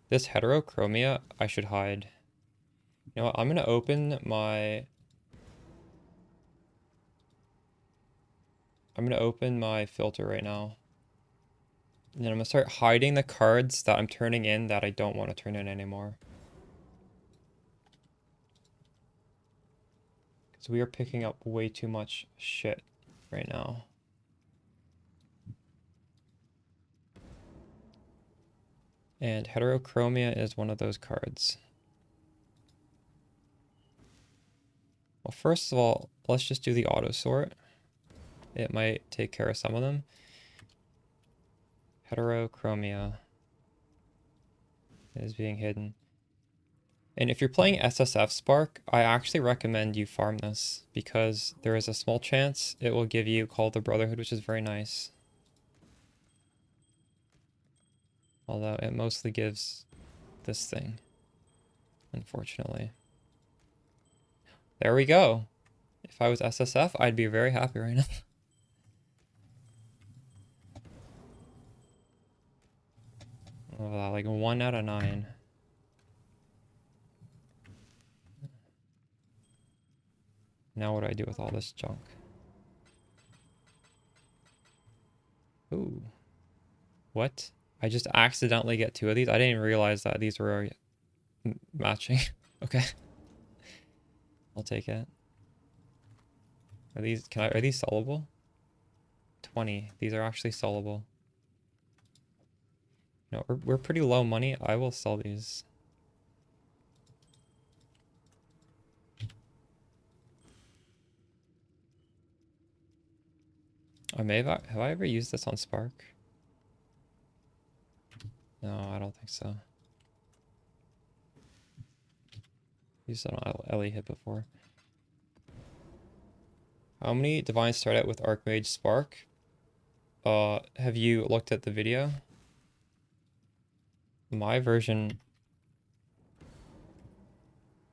This heterochromia, I should hide. You know what? I'm gonna open my... I'm gonna open my filter right now. And then I'm gonna start hiding the cards that I'm turning in that I don't want to turn in anymore. Because we are picking up way too much shit. right now. And heterochromia is one of those cards. Well, first of all, let's just do the auto sort. It might take care of some of them. Heterochromia is being hidden. And if you're playing SSF Spark, I actually recommend you farm this because there is a small chance it will give you Call of the Brotherhood, which is very nice. Although it mostly gives this thing, unfortunately. There we go. If I was SSF, I'd be very happy right now. Oh, like 1 out of 9. Now what do I do with all this junk? Ooh. What? I just accidentally get 2 of these? I didn't even realize that these were matching. Okay. I'll take it. Are these sellable? 20. These are actually sellable. No, we're pretty low money. I will sell these. I may have I ever used this on Spark? No, I don't think so. Used it on Ellie hit before. How many divines start out with Archmage Spark? Have you looked at the video? My version.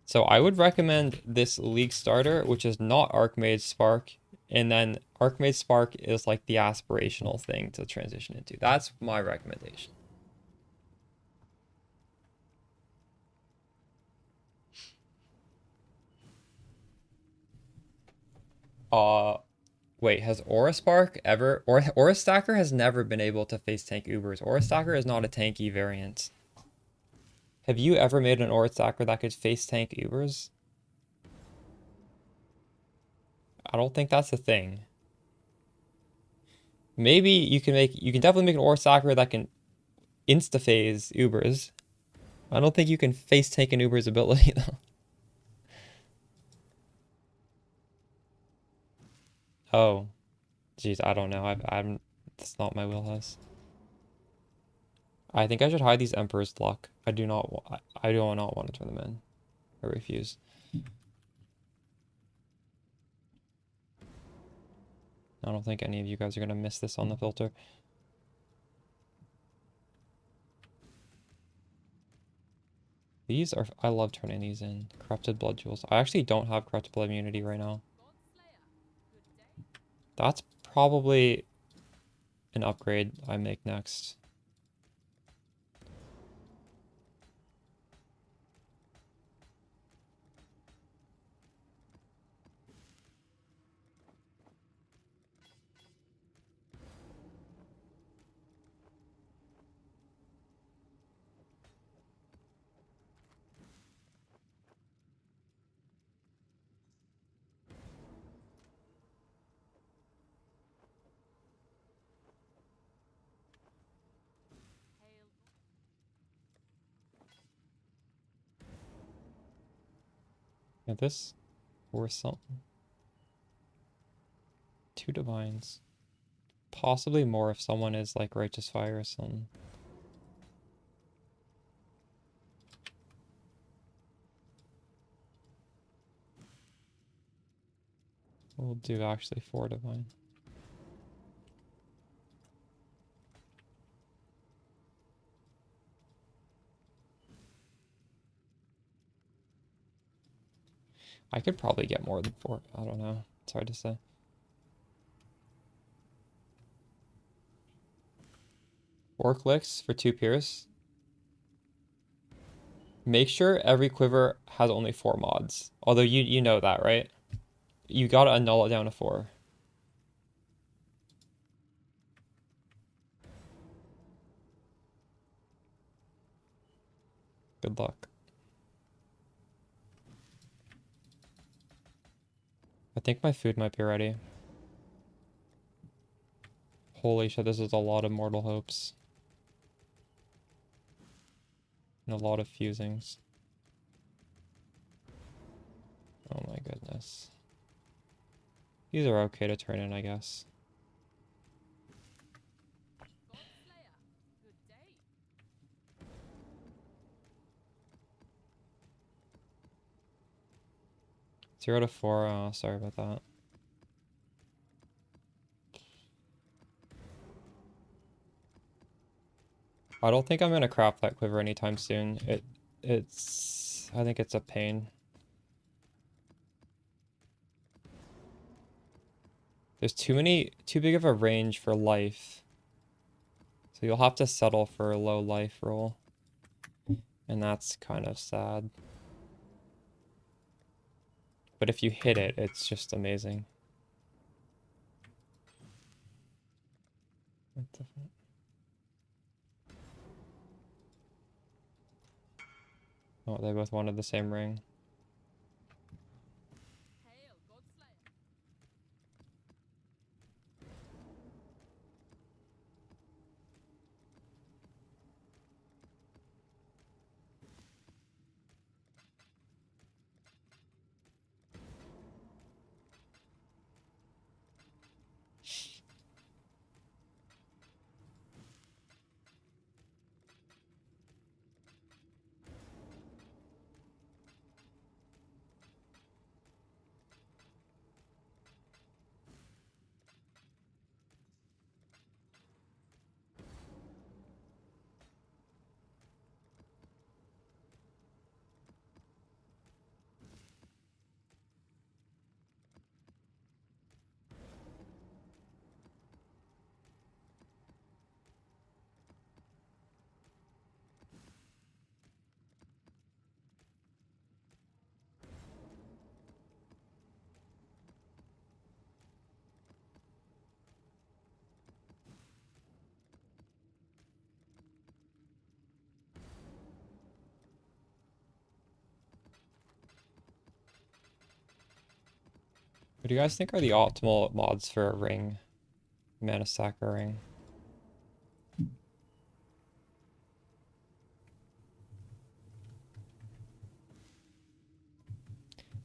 So I would recommend this League starter, which is not Archmage Spark, and then Archmage Spark is like the aspirational thing to transition into. That's my recommendation. Wait, has Aura Spark ever, or Aura Stacker has never been able to face tank Ubers. Aura Stacker is not a tanky variant. Have you ever made an Aura Stacker that could face tank Ubers? I don't think that's a thing. Maybe you can definitely make an Aura Stacker that can insta-phase Ubers. I don't think you can face tank an Uber's ability though. Oh, geez, I don't know. I'm that's not my wheelhouse. I think I should hide these Emperor's Luck. I do not want to turn them in. I refuse. I don't think any of you guys are gonna miss this on the filter. These are, I love turning these in. Corrupted Blood Jewels. I actually don't have Corrupted Blood immunity right now. That's probably an upgrade I make next. Yeah, this or something. 2 divines. Possibly more if someone is like Righteous Fire or something. We'll do actually 4 divine. I could probably get more than 4. I don't know. It's hard to say. Four clicks for 2 Pierce. Make sure every quiver has only 4 mods. Although you know that, right? You gotta annul it down to 4. Good luck. I think my food might be ready. Holy shit, this is a lot of mortal hopes. And a lot of fusings. Oh my goodness. These are okay to turn in, I guess. Zero to 4. Oh, sorry about that. I don't think I'm gonna craft that quiver anytime soon. I think it's a pain. There's too big of a range for life. So you'll have to settle for a low life roll. And that's kind of sad. But if you hit it, it's just amazing. Oh, they both wanted the same ring. What do you guys think are the optimal mods for a ring? Mana Sacker ring.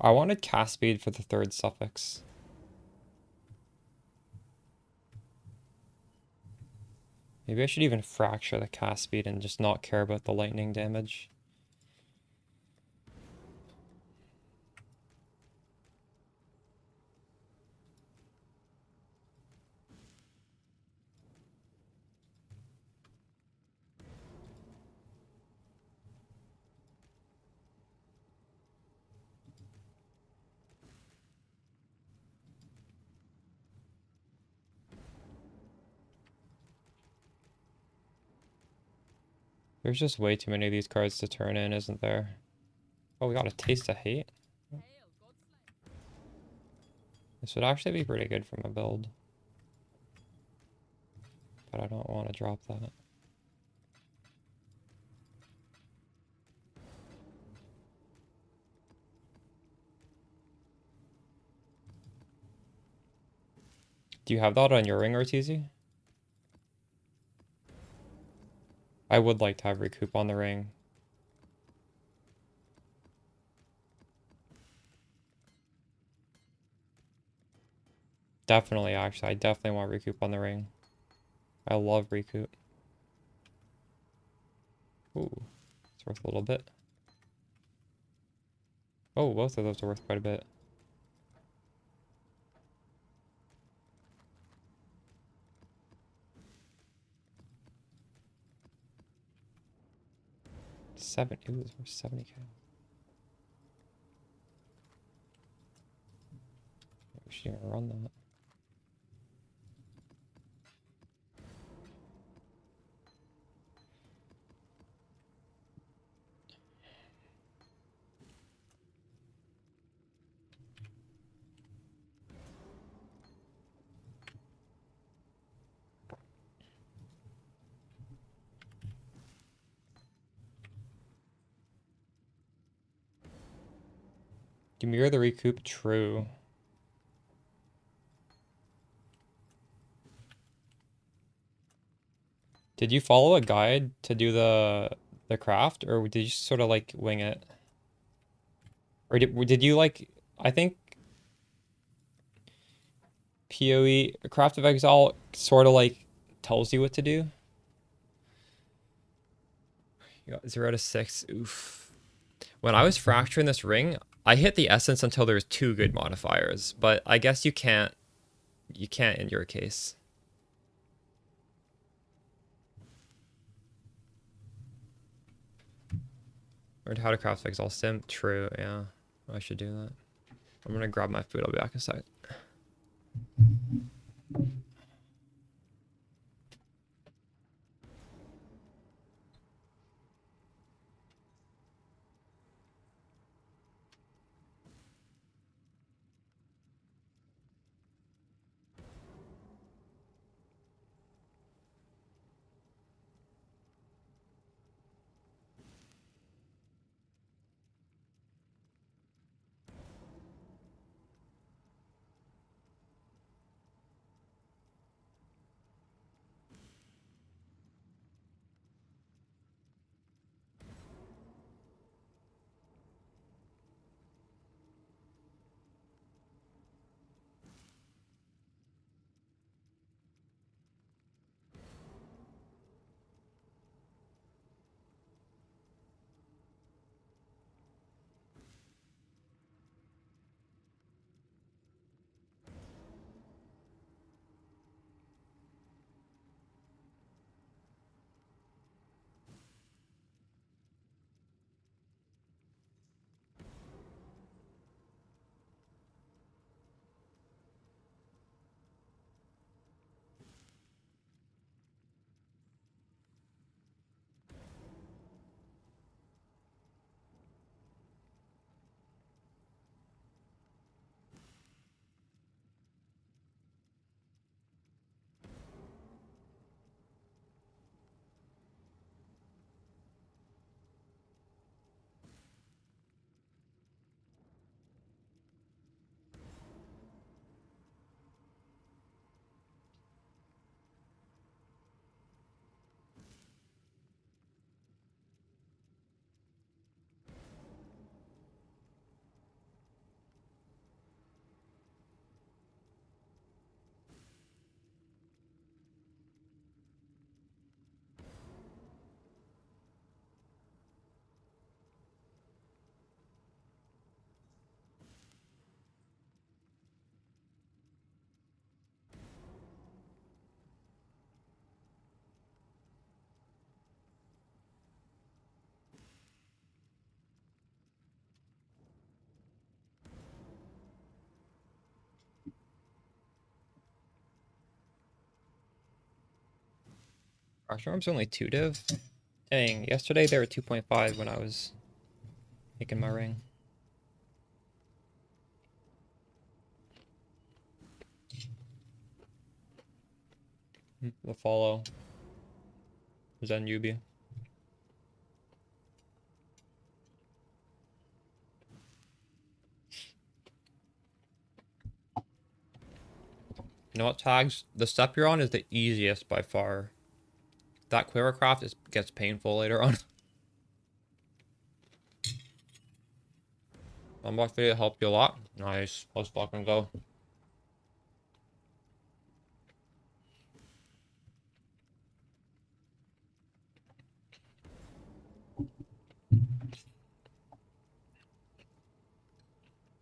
I wanted cast speed for the third suffix. Maybe I should even fracture the cast speed and just not care about the lightning damage. There's just way too many of these cards to turn in, isn't there? Oh, we got a Taste of Hate. This would actually be pretty good from a build. But I don't want to drop that. Do you have that on your ring, Ortizi? I would like to have recoup on the ring. Definitely, actually. I definitely want recoup on the ring. I love recoup. Ooh, it's worth a little bit. Oh, both of those are worth quite a bit. Ooh, it's worth 70k. We should even run that. Do you mirror the recoup? True. Did you follow a guide to do the craft, or did you sort of like wing it? Or did you like, I think PoE Craft of Exile sort of like tells you what to do. You got 0 to 6. Oof. When I was fracturing this ring, I hit the essence until there's 2 good modifiers, but I guess you can't in your case. Learned how to craft Exile Sim. True, yeah. I should do that. I'm gonna grab my food. I'll be back in a sec. Fracture Arm's only 2 div. Dang, yesterday they were 2.5 when I was making my ring. The follow. Zen Yubi. You know what, tags? The step you're on is the easiest by far. That Quiver Craft gets painful later on. Unbox video helped you a lot. Nice. Let's fucking go.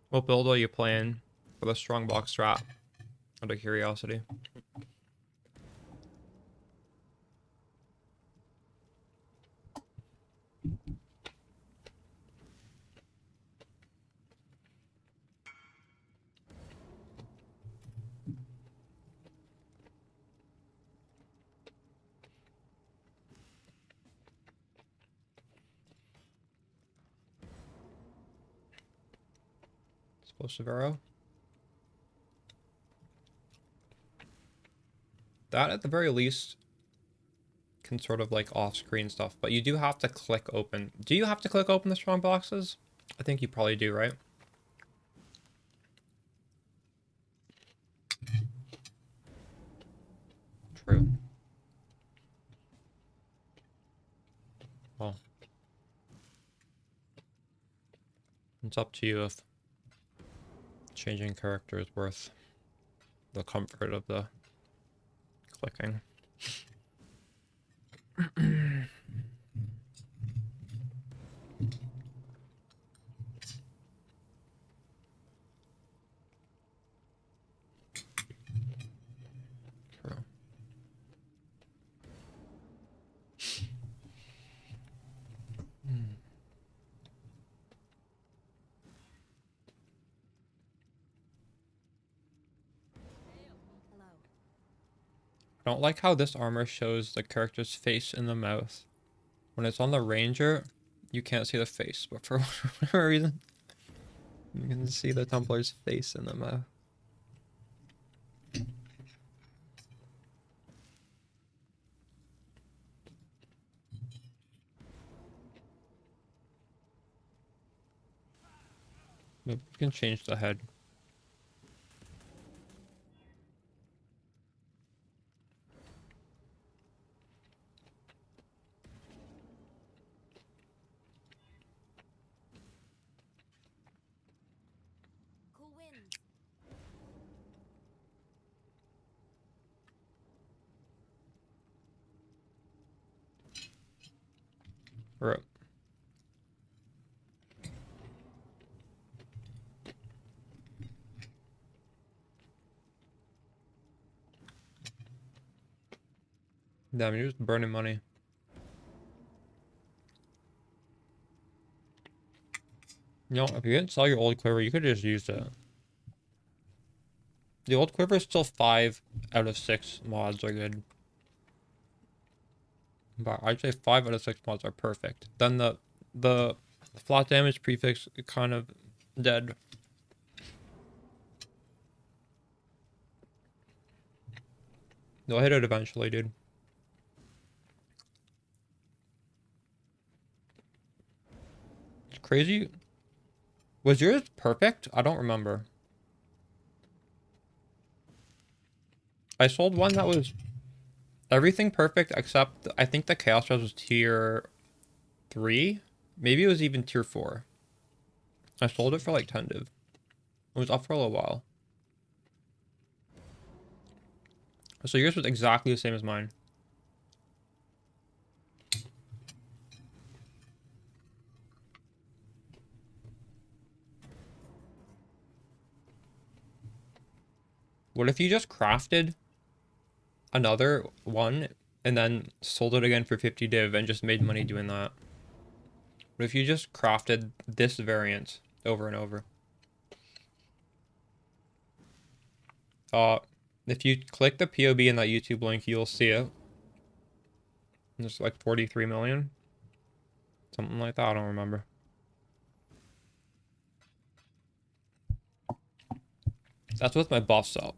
What build are you playing for the strong box strat? Out of curiosity. Explosive arrow. That at the very least can sort of like off-screen stuff, but you do have to click open. Do you have to click open the strong boxes? I think you probably do, right? True. Well, it's up to you if changing character is worth the comfort of the clicking. True. I don't like how this armor shows the character's face in the mouth. When it's on the ranger, you can't see the face, but for whatever reason, you can see the Templar's face in the mouth. Maybe we can change the head. Cool winds. Right. Damn, you're just burning money. You know, if you didn't sell your old quiver, you could just use it. The old quiver is still 5 out of 6 mods are good. But I'd say 5 out of 6 mods are perfect. Then the flat damage prefix kind of dead. You'll hit it eventually, dude. It's crazy. Was yours perfect? I don't remember. I sold one that was everything perfect except I think the Chaos Res was tier 3. Maybe it was even tier 4. I sold it for like 10 div. It was up for a little while. So yours was exactly the same as mine. What if you just crafted another one and then sold it again for 50 div and just made money doing that? What if you just crafted this variant over and over? If you click the POB in that YouTube link, you'll see it. There's like 43 million. Something like that, I don't remember. That's with my buffs up.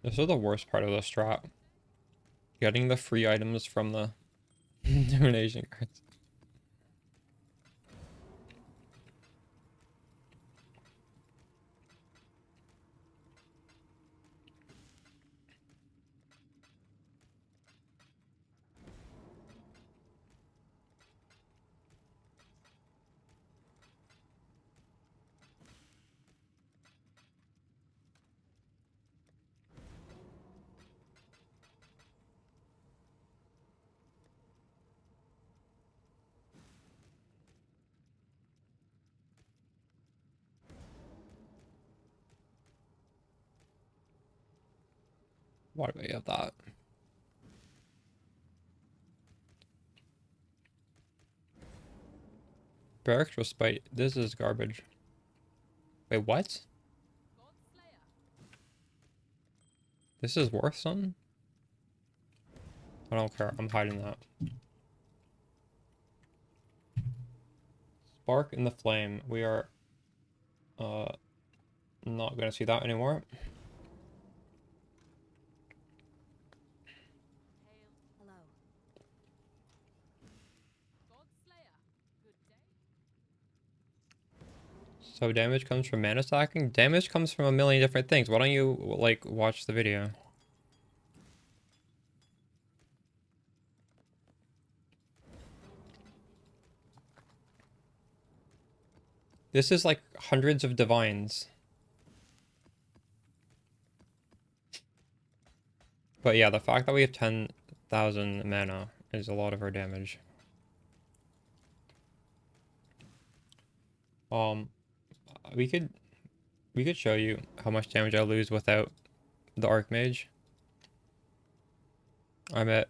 This is the worst part of the strat. Getting the free items from the donation cards. Why do I have that? Barracks Respite. This is garbage. Wait, what? This is worth something? I don't care. I'm hiding that. Spark in the Flame. We are not gonna see that anymore. Hello. So damage comes from mana stacking? Damage comes from a million different things. Why don't you, like, watch the video? This is like hundreds of divines. But yeah, the fact that we have 10,000 mana is a lot of our damage. Um, we could show you how much damage I lose without the Archmage. I'm at,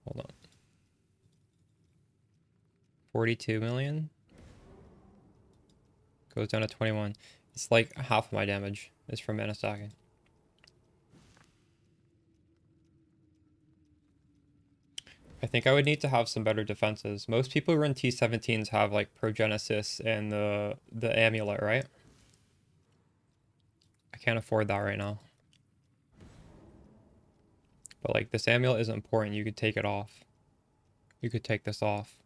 hold on, 42 million. Goes down to 21. It's like half of my damage is from mana stacking. I think I would need to have some better defenses. Most people who run T17s have like Progenesis and the amulet, right? I can't afford that right now. But like this amulet isn't important. You could take it off. You could take this off.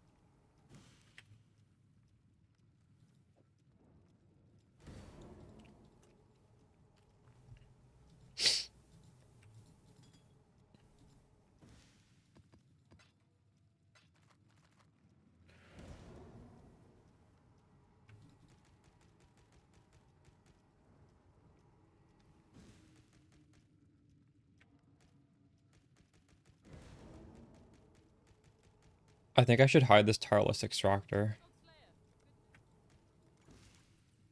I think I should hide this tireless extractor.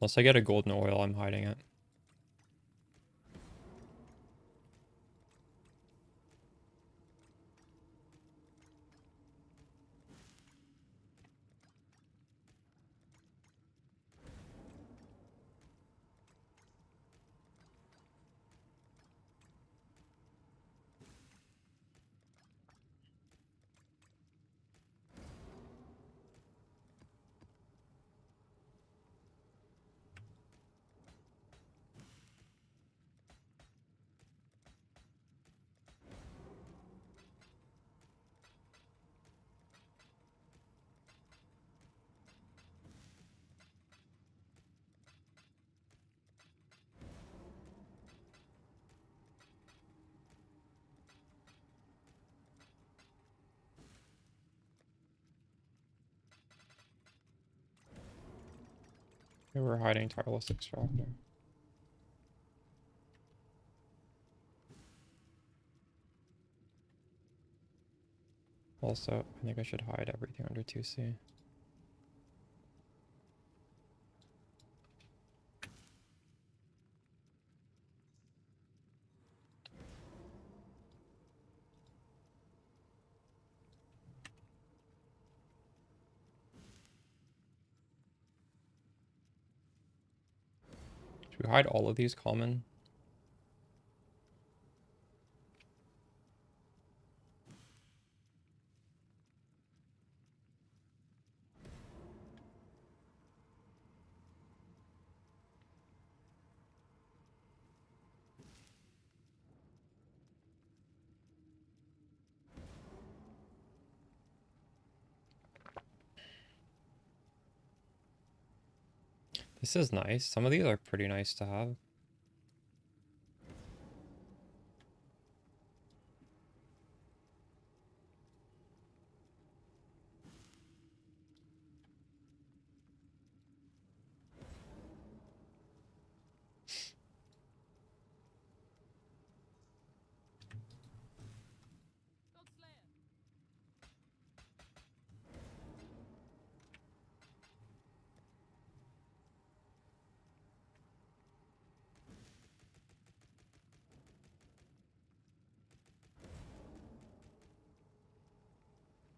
Unless I get a golden oil, I'm hiding it. Okay, we're hiding tireless extractor. Also, I think I should hide everything under 2C. Should we hide all of these common? This is nice. Some of these are pretty nice to have.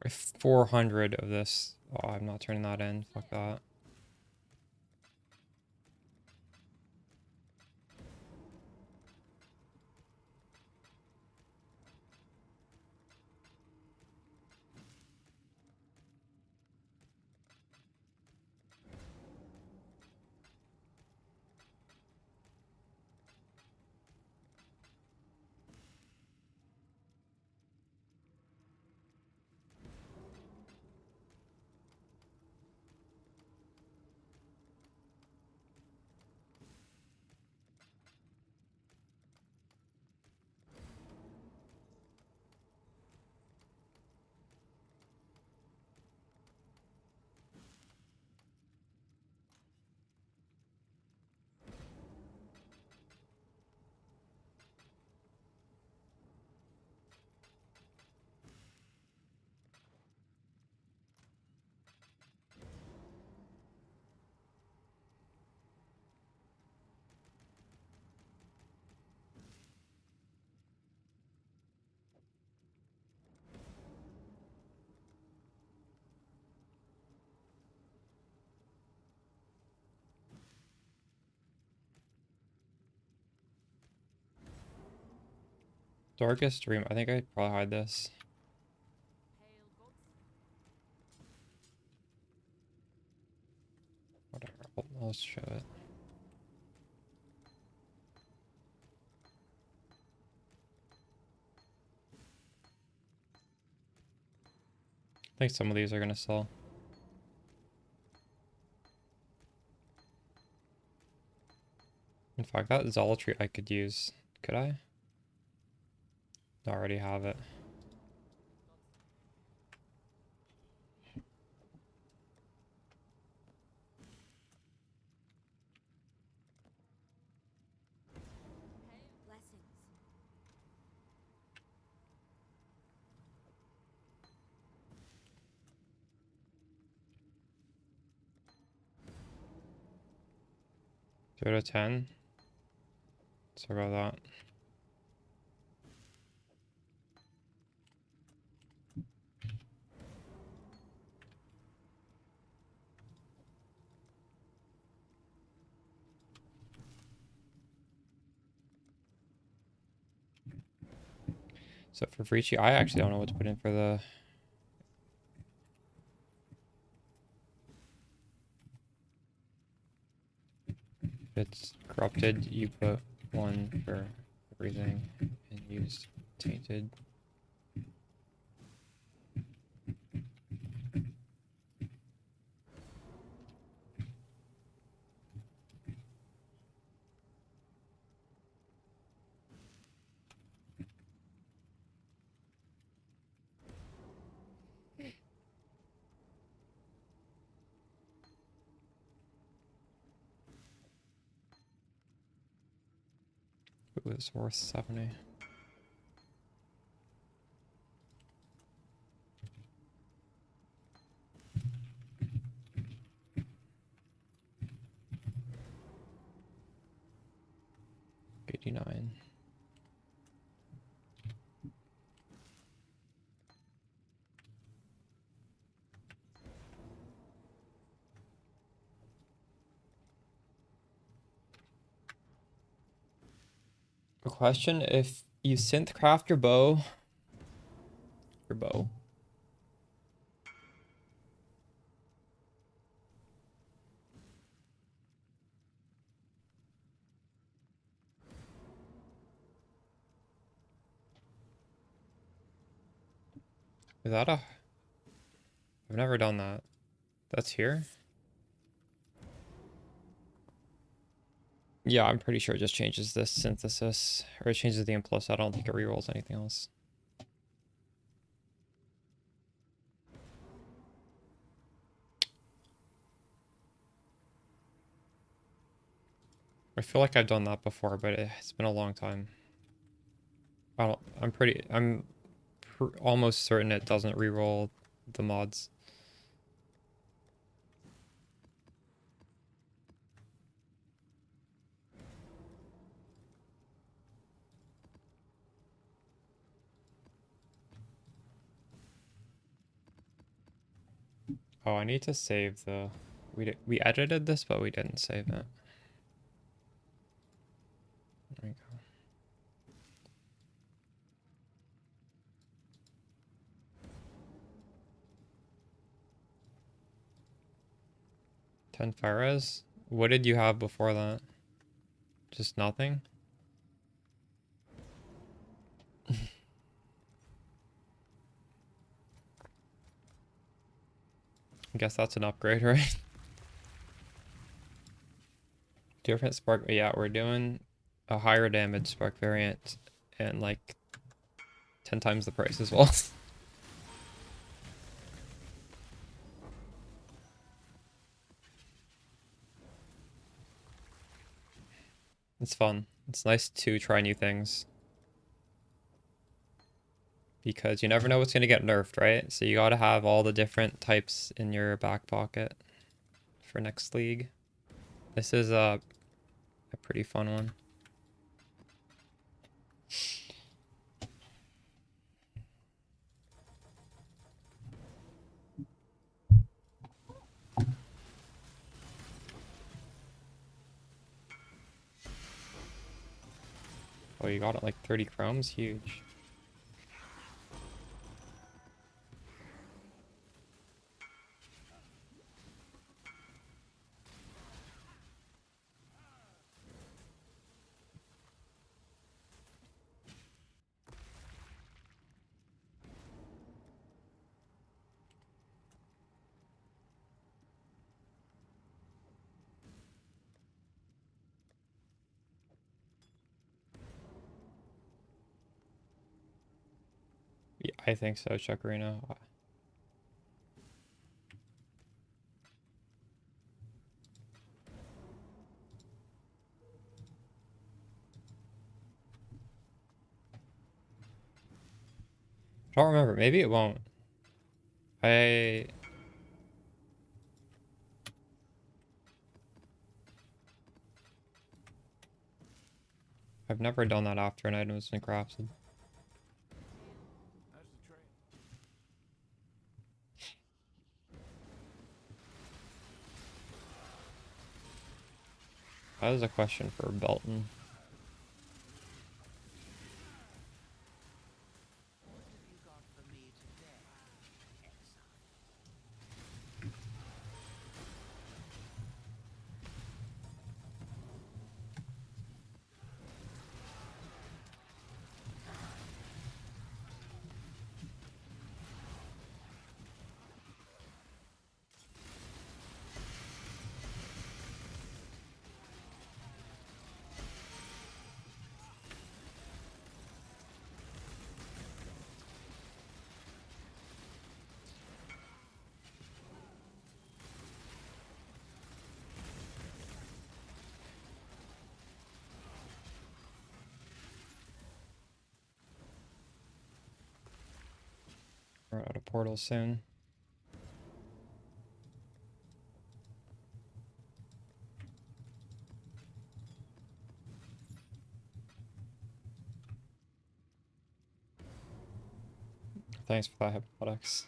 I have 400 of this. Oh, I'm not turning that in. Fuck that. Darkest Dream. I think I'd probably hide this. Whatever. I'll just show it. I think some of these are gonna sell. In fact, that Zealotry I could use. Could I? I already have it. Blessings. 0 to 10. Sorry about that. So for Frichi, I actually don't know what to put in for the... If it's corrupted, you put 1 for everything and use tainted. It was worth 70. $89. A question: if you synth craft your bow, is that a? I've never done that. That's here. Yeah, I'm pretty sure it just changes this synthesis, or it changes the impulse. I don't think it rerolls anything else. I feel like I've done that before, but it's been a long time. I'm almost certain it doesn't reroll the mods. Oh, I need to save the... We edited this, but we didn't save it. There we go. Ten Pharaohs? What did you have before that? Just nothing? I guess that's an upgrade, right? Different spark. Yeah, we're doing a higher damage spark variant and like 10 times the price as well. It's fun. It's nice to try new things. Because you never know what's going to get nerfed, right? So you got to have all the different types in your back pocket for next league. This is a pretty fun one. Oh, you got it like 30 chromes? Huge. I think so, Chuckarino. I don't remember. Maybe it won't. I've never done that after an item has been crafted. That is a question for Belton. We're out of portals soon. Thanks for that, Hypnotics.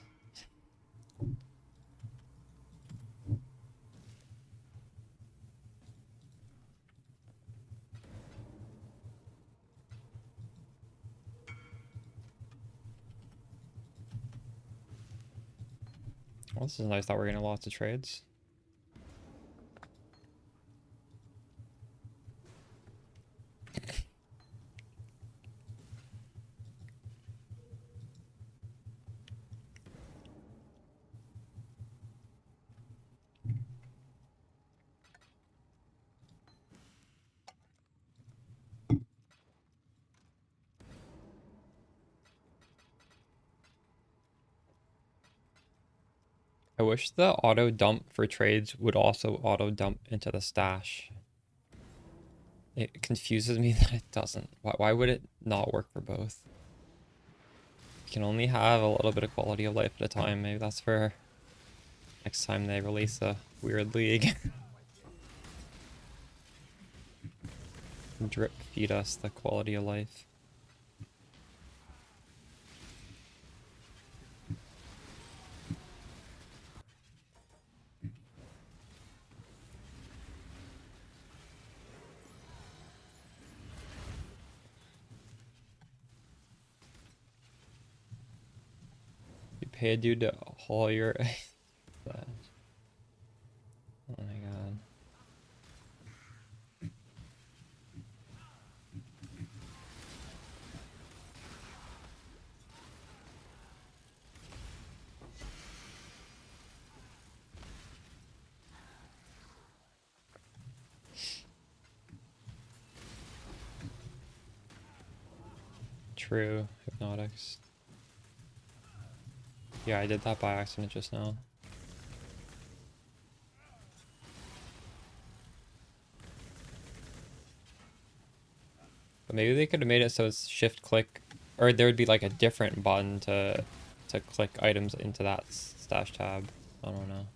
Well, this is nice that we're getting lots of trades. I wish the auto dump for trades would also auto dump into the stash. It confuses me that it doesn't. Why would it not work for both? You can only have a little bit of quality of life at a time. Maybe that's for next time they release a weird league. Drip feed us the quality of life. You pay a dude to haul your... Oh my god. True, Hypnotics. Yeah, I did that by accident just now. But maybe they could have made it so it's shift click, or there would be like a different button to click items into that stash tab. I don't know.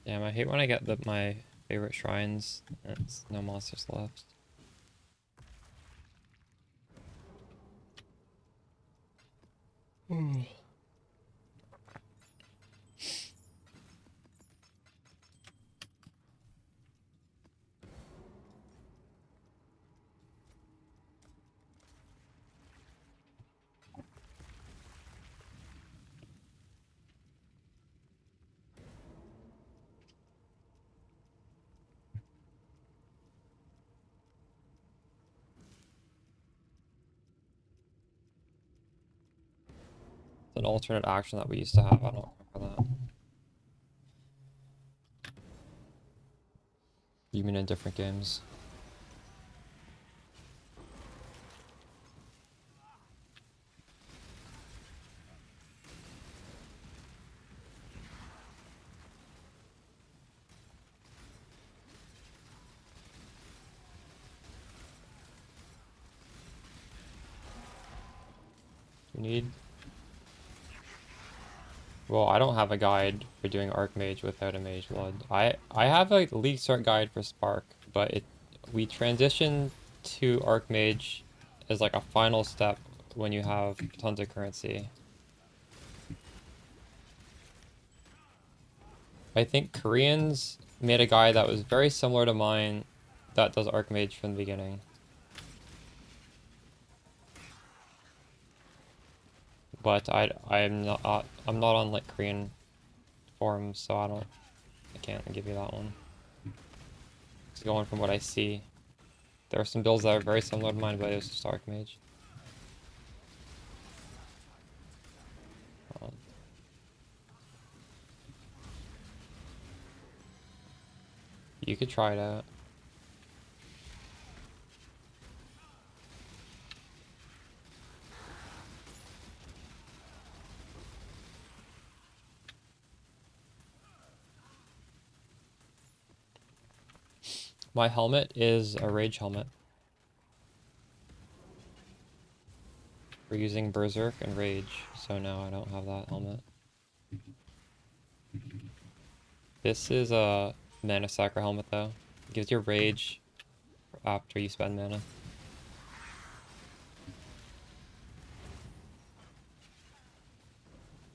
Damn, I hate when I get my favorite shrines and it's no monsters left. An alternate action that we used to have. I don't remember that. You mean in different games? You need... Well, I don't have a guide for doing Archmage without a Mage Blood. I have a League Start guide for Spark, but we transition to Archmage as like a final step when you have tons of currency. I think Koreans made a guide that was very similar to mine that does Archmage from the beginning. But I'm not on like Korean forums, so I can't give you that one. Just going from what I see. There are some builds that are very similar to mine, but it was just Archmage. You could try it out. My helmet is a rage helmet. We're using Berserk and Rage, so no, I don't have that helmet. This is a mana sacra helmet though. It gives you Rage after you spend mana.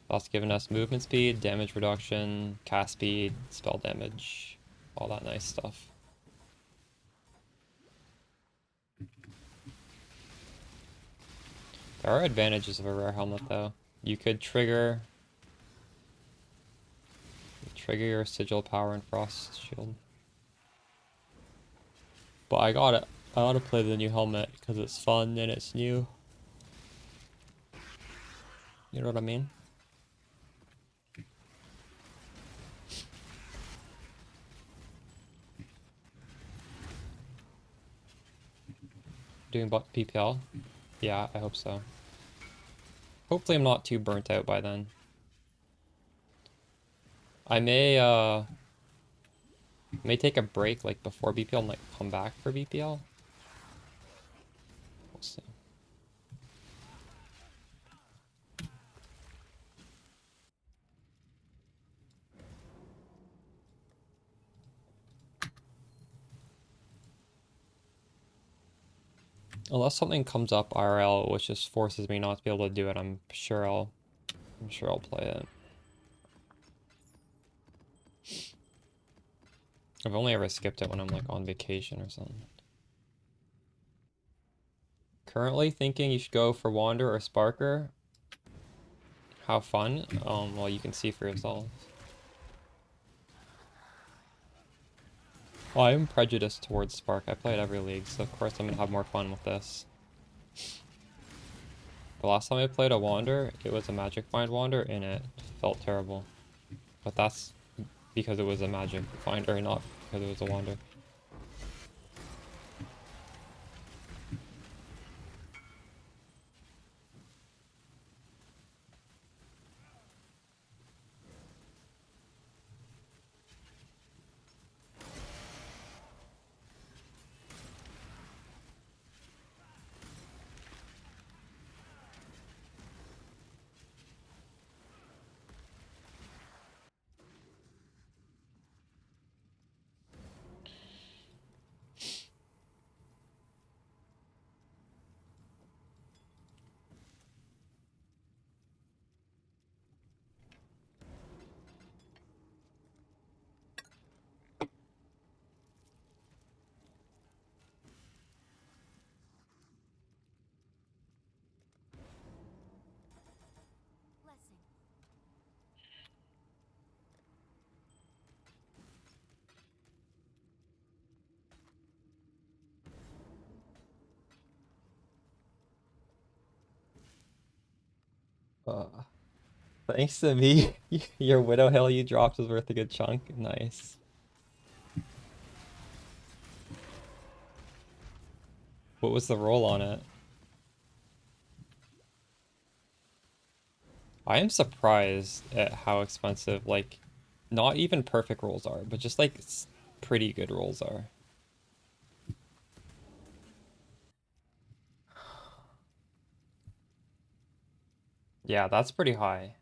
That's giving us movement speed, damage reduction, cast speed, spell damage, all that nice stuff. There are advantages of a rare helmet though. You could trigger your sigil power and frost shield. But I gotta play the new helmet because it's fun and it's new. You know what I mean? Doing PPL? Yeah, I hope so. Hopefully I'm not too burnt out by then. I may take a break like before BPL and like come back for BPL. We'll see. Unless something comes up IRL which just forces me not to be able to do it, I'm sure I'll play it. I've only ever skipped it when I'm like on vacation or something. Currently thinking you should go for Wander or Sparker. How fun? Well, you can see for yourself. Well, I'm prejudiced towards Spark. I play it every league, so of course I'm gonna have more fun with this. The last time I played a Wander, it was a Magic Find Wander, and it felt terrible. But that's because it was a Magic Finder, not because it was a Wander. Uh, Thanks to me, your Widow Hill you dropped was worth a good chunk. Nice. What was the roll on it? I am surprised at how expensive, like, not even perfect rolls are, but just like pretty good rolls are. Yeah, that's pretty high.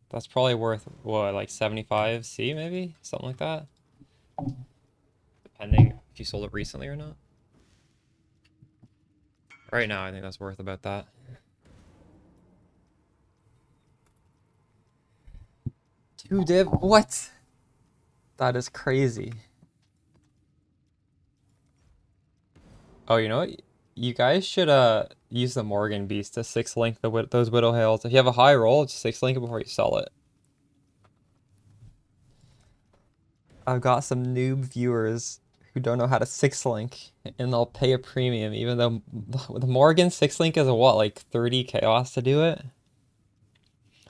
That's probably worth, what, like 75 C maybe? Something like that? Depending if you sold it recently or not. Right now, I think that's worth about that. Two div? What? That is crazy. Oh, you know what? You guys should use the Morgan Beast to 6 link those Widow Hails. If you have a high roll, just 6 link it before you sell it. I've got some noob viewers who don't know how to 6 link, and they'll pay a premium, even though the Morgan 6 link is a what, like 30 chaos to do it?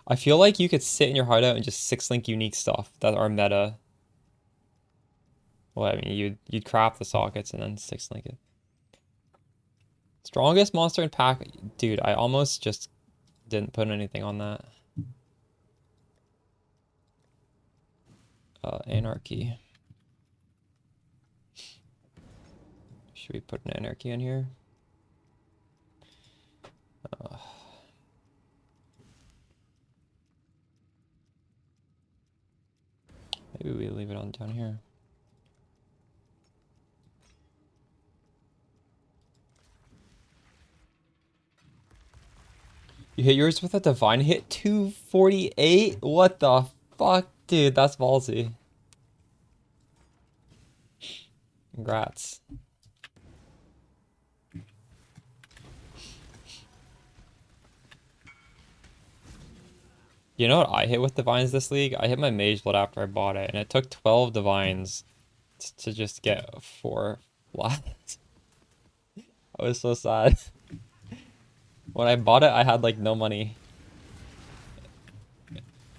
I feel like you could sit in your hideout and just 6 link unique stuff that are meta. Well, I mean, you'd craft the sockets and then 6 link it. Strongest monster in pack, dude. I almost just didn't put anything on that. Anarchy. Should we put an anarchy in here? Maybe we leave it on down here. You hit yours with a divine hit 248? What the fuck? Dude, that's ballsy. Congrats. You know what I hit with divines this league? I hit my mage blood after I bought it, and it took 12 divines to just get 4 flats. I was so sad. When I bought it, I had like no money.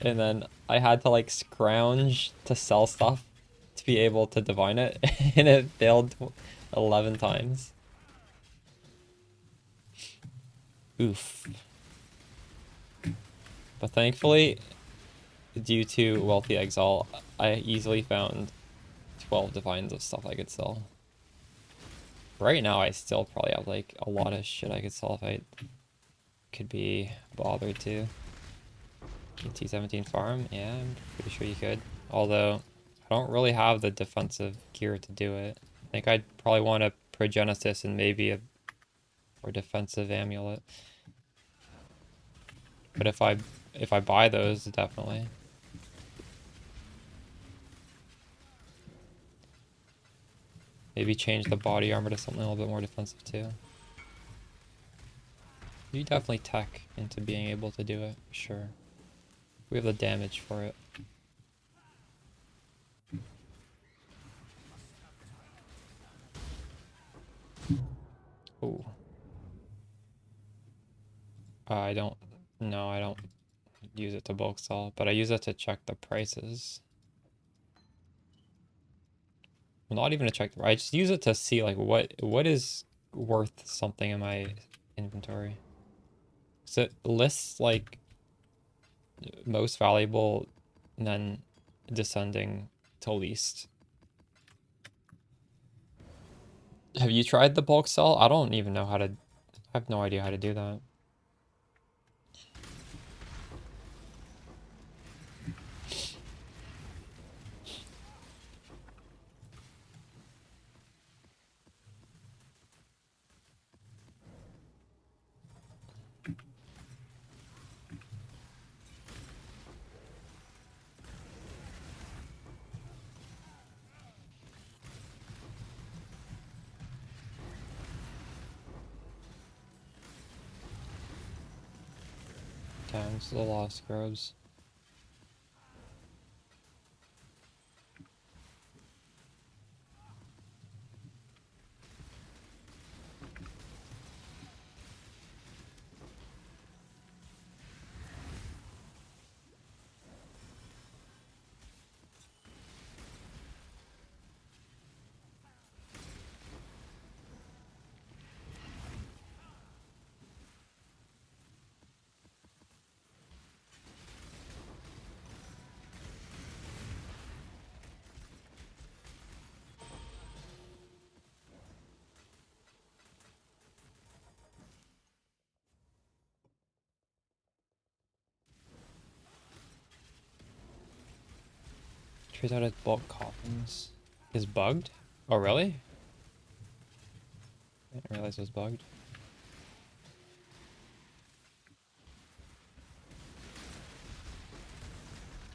And then I had to like scrounge to sell stuff to be able to divine it, and it failed 11 times. Oof. But thankfully, due to Wealthy Exile, I easily found 12 divines of stuff I could sell. Right now, I still probably have like a lot of shit I could sell if I could be bothered to. T17 farm? Yeah, I'm pretty sure you could. Although, I don't really have the defensive gear to do it. I think I'd probably want a Progenesis and maybe a more defensive amulet. But if I buy those, definitely. Maybe change the body armor to something a little bit more defensive too. You definitely tech into being able to do it, for sure. We have the damage for it. Oh. I don't, no, I don't use it to bulk sell, but I use it to check the prices. Well, not even to check, I just use it to see like what is worth something in my inventory. So it lists like most valuable and then descending to least. Have you tried the bulk sell? I don't even know how to, I have no idea how to do that. Times the lost scrubs. Trade out at bulk coffins. Is bugged? Oh, really? I didn't realize it was bugged.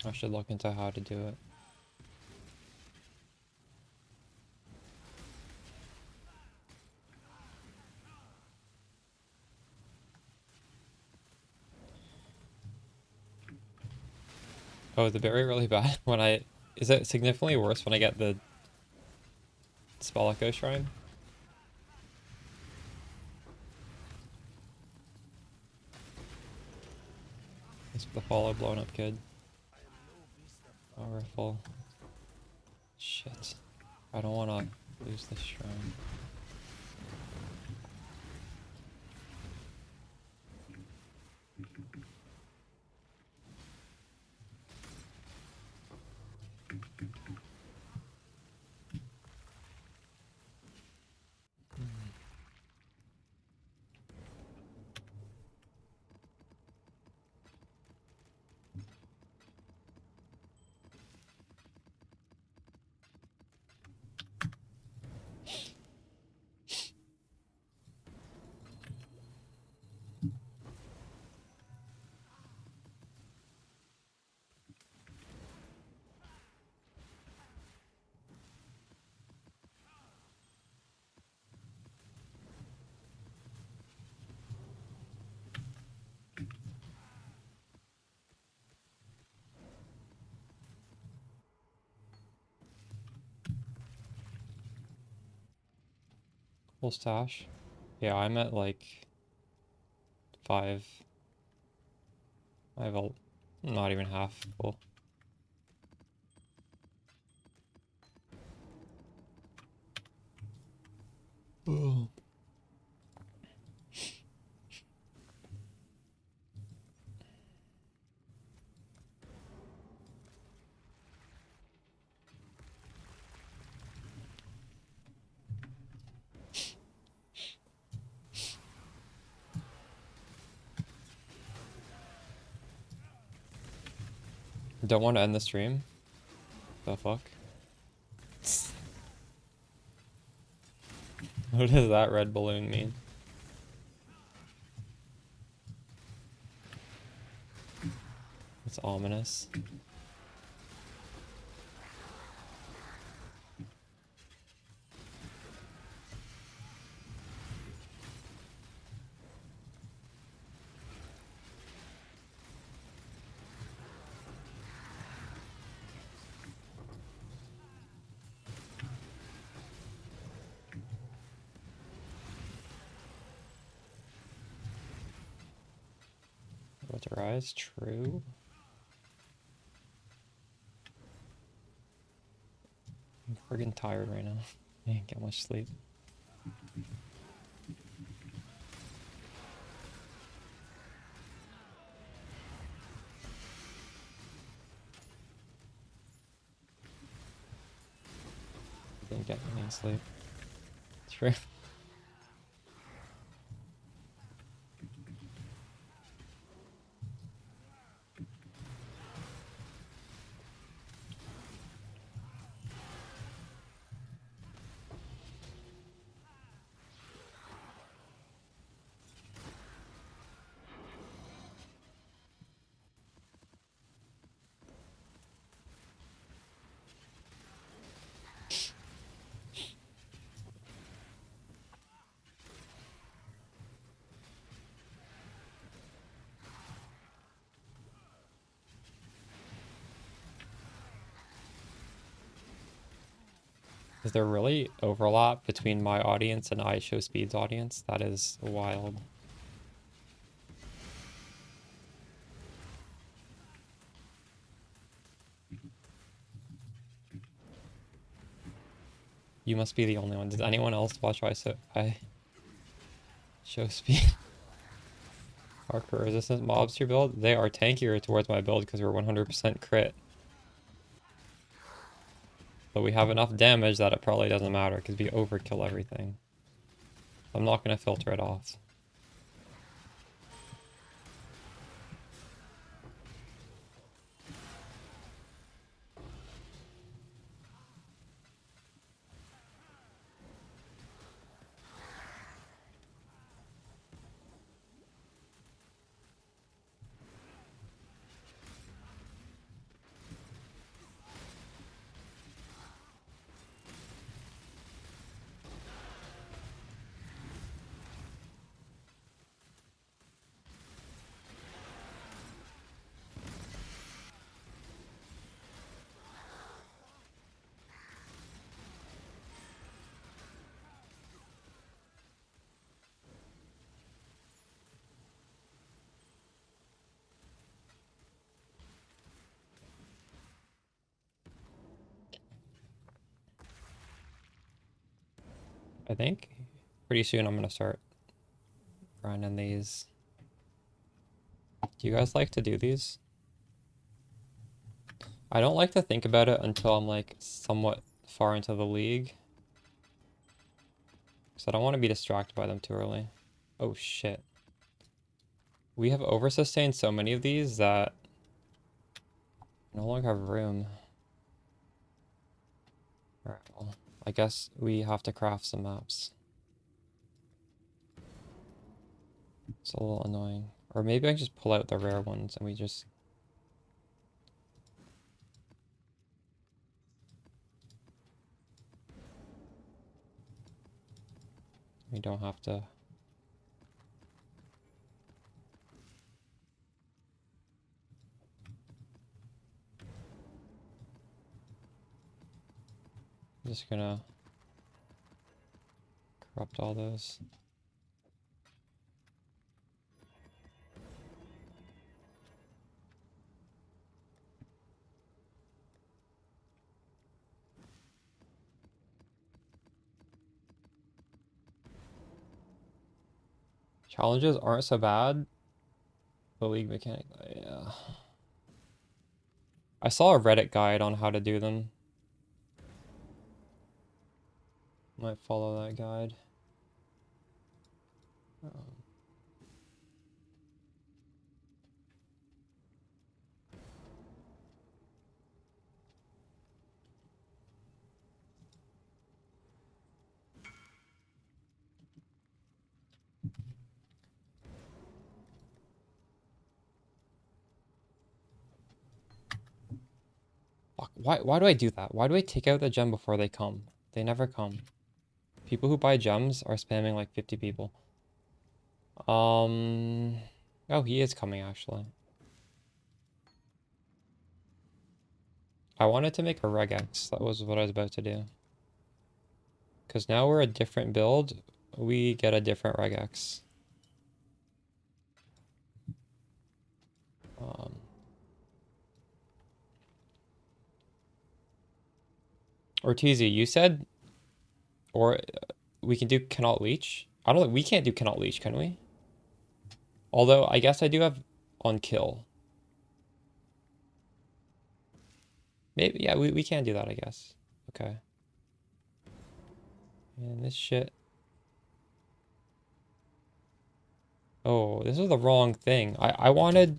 I should look into how to do it. Oh, the berry really bad when I... Is it significantly worse when I get the Spell Echo Shrine? It's the follow blown up kid. Powerful. Shit. I don't want to lose this shrine. Full stash. Yeah, I'm at like 5. I have a... not even half full. Oh. Don't want to end the stream. The fuck? What does that red balloon mean? It's ominous. What's her eyes? True. I'm friggin' tired right now. I didn't get much sleep. Didn't get any sleep. True. Is there really overlap between my audience and iShowSpeed's audience? That is wild. You must be the only one. Does anyone else watch iShowSpeed? Hardcore resistant mobs to your build? They are tankier towards my build because we're 100% crit. But we have enough damage that it probably doesn't matter because we overkill everything. I'm not going to filter it off. I think pretty soon I'm gonna start grinding these. Do you guys like to do these? I don't like to think about it until I'm like somewhat far into the league. Because I don't want to be distracted by them too early. Oh shit. We have oversustained so many of these that I no longer have room. Alright, well, I guess we have to craft some maps. It's a little annoying. Or maybe I can just pull out the rare ones and we just... We don't have to... I'm just gonna corrupt all those. Challenges aren't so bad. The league mechanic, yeah. I saw a Reddit guide on how to do them. Might follow that guide. Fuck, why do I do that? Why do I take out the gem before they come? They never come. People who buy gems are spamming like 50 people. Oh, he is coming actually. I wanted to make a regex. That was what I was about to do. Because now we're a different build. We get a different regex. Ortizi, you said, or we can do cannot leech. I don't think we can't do cannot leech, can we? Although I guess I do have on kill. Maybe, yeah, we can do that, I guess. Okay. And this shit. Oh, this is the wrong thing. I wanted...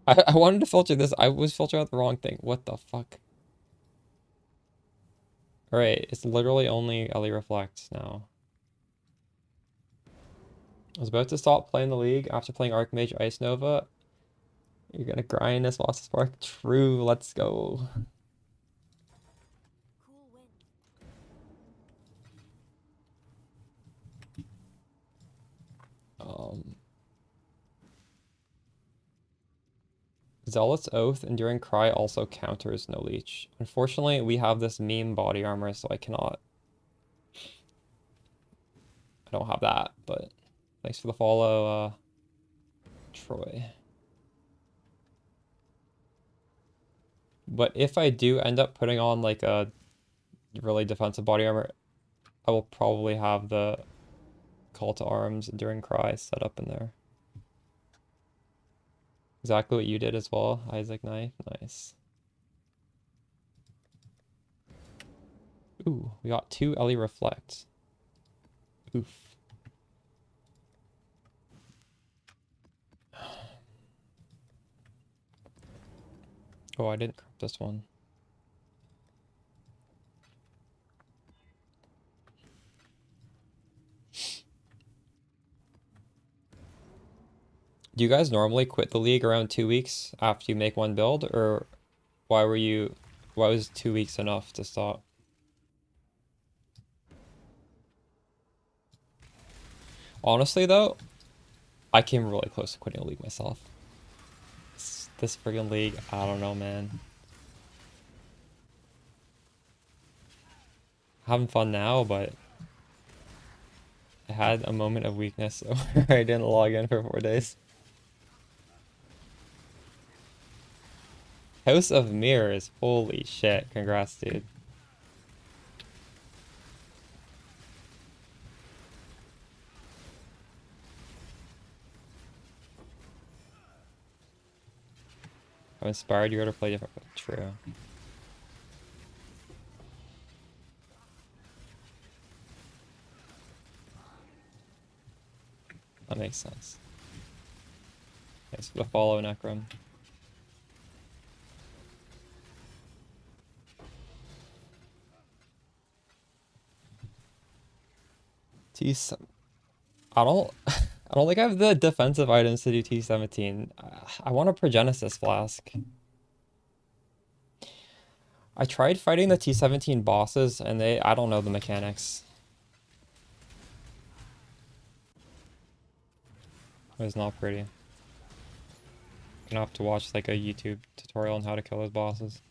I wanted to filter this. I was filtering out the wrong thing. What the fuck? Alright, it's literally only Ellie Reflects now. I was about to stop playing the league after playing Archmage Ice Nova. You're gonna grind this Lost Spark? True, let's go. Cool wind. Zealot's Oath, Enduring Cry also counters no leech. Unfortunately, we have this meme body armor, so I cannot... I don't have that, but thanks for the follow, Troy. But if I do end up putting on like a really defensive body armor, I will probably have the Call to Arms, Enduring Cry set up in there. Exactly what you did as well, Isaac Knife. Nice. Ooh, we got 2 Ellie Reflect. Oof. Oh, I didn't corrupt this one. Do you guys normally quit the league around 2 weeks after you make one build, or why was 2 weeks enough to stop? Honestly though, I came really close to quitting a league myself. This friggin' league, I don't know, man. Having fun now, but I had a moment of weakness, so I didn't log in for 4 days. House of Mirrors, holy shit, congrats, dude. I'm inspired you to play different. True. That makes sense. Thanks for the follow, Necrom. I don't I don't think I have the defensive items to do T17. I want a Progenesis Flask. I tried fighting the T17 bosses and I don't know the mechanics. It was not pretty. Gonna have to watch like a YouTube tutorial on how to kill those bosses.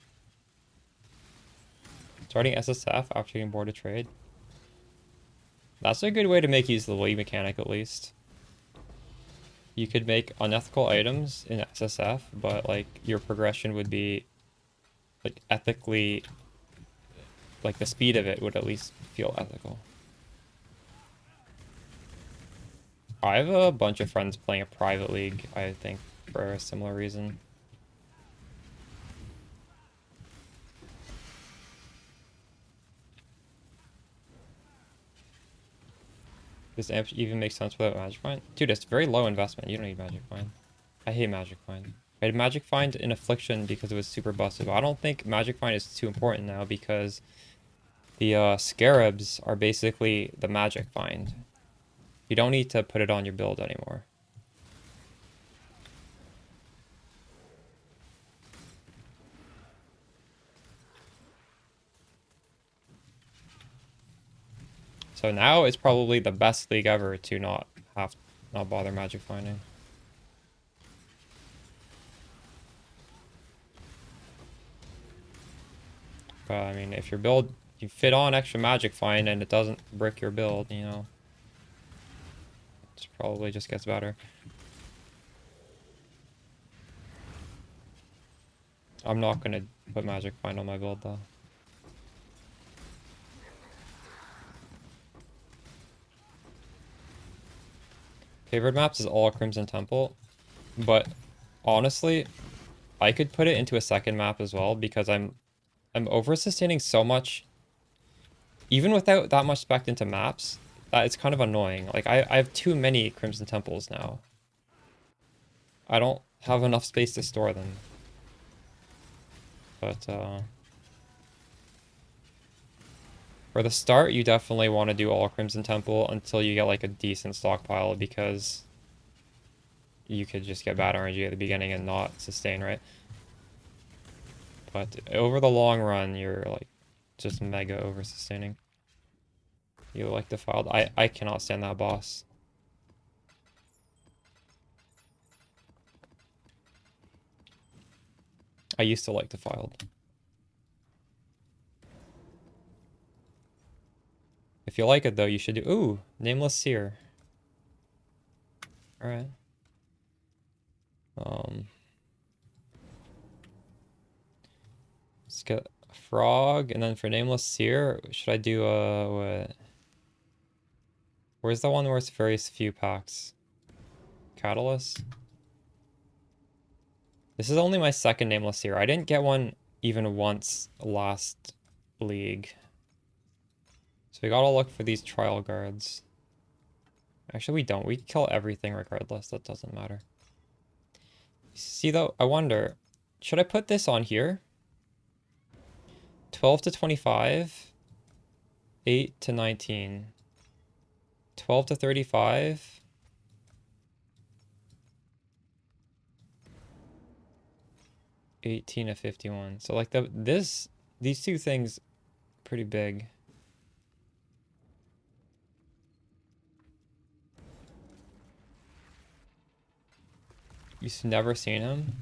Starting SSF after getting bored of trade. That's a good way to make use of the league mechanic at least. You could make unethical items in SSF, but like your progression would be like ethically, like the speed of it would at least feel ethical. I have a bunch of friends playing a private league, I think, for a similar reason. Does amp even make sense without Magic Find? Dude, it's very low investment. You don't need Magic Find. I hate Magic Find. I had Magic Find in Affliction because it was super busted. But I don't think Magic Find is too important now because the Scarabs are basically the Magic Find. You don't need to put it on your build anymore. So now it's probably the best league ever to not bother Magic Finding. But I mean, if your build, you fit on extra Magic Find and it doesn't brick your build, you know, it probably just gets better. I'm not gonna put Magic Find on my build though. Favorite maps is all Crimson Temple, but honestly, I could put it into a second map as well because I'm over-sustaining so much, even without that much spec into maps, that it's kind of annoying. Like I have too many Crimson Temples now. I don't have enough space to store them. But for the start, you definitely want to do all Crimson Temple until you get like a decent stockpile because you could just get bad RNG at the beginning and not sustain, right? But over the long run, you're like just mega over sustaining. You like Defiled. I cannot stand that boss. I used to like Defiled. If you like it though, you should do ooh, Nameless Seer. Alright. Let's get a frog, and then for Nameless Seer, should I do what? Where's the one where it's very few packs? Catalyst? This is only my second Nameless Seer. I didn't get one even once last league. So we gotta look for these trial guards. Actually, we don't. We kill everything regardless. That doesn't matter. See, though, I wonder, should I put this on here? 12 to 25, 8 to 19, 12 to 35, 18 to 51. So like these two things pretty big. You've never seen him?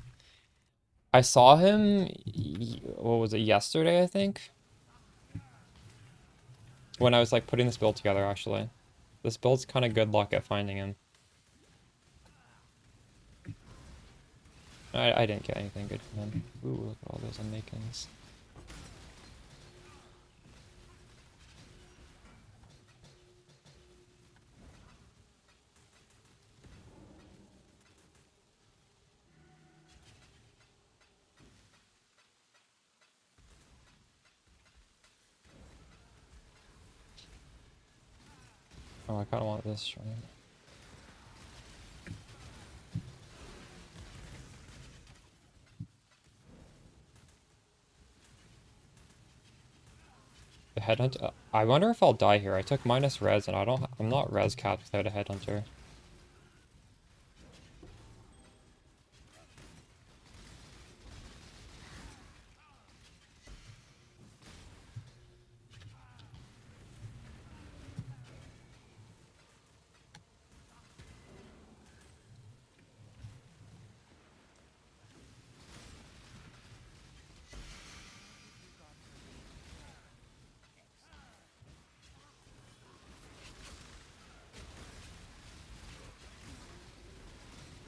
I saw him, what was it, yesterday, I think? When I was like putting this build together, actually. This build's kind of good luck at finding him. I didn't get anything good from him. Ooh, look at all those unmakings. Oh, I kind of want this shrine. The headhunter. I wonder if I'll die here. I took minus res, and I'm not res capped without a headhunter.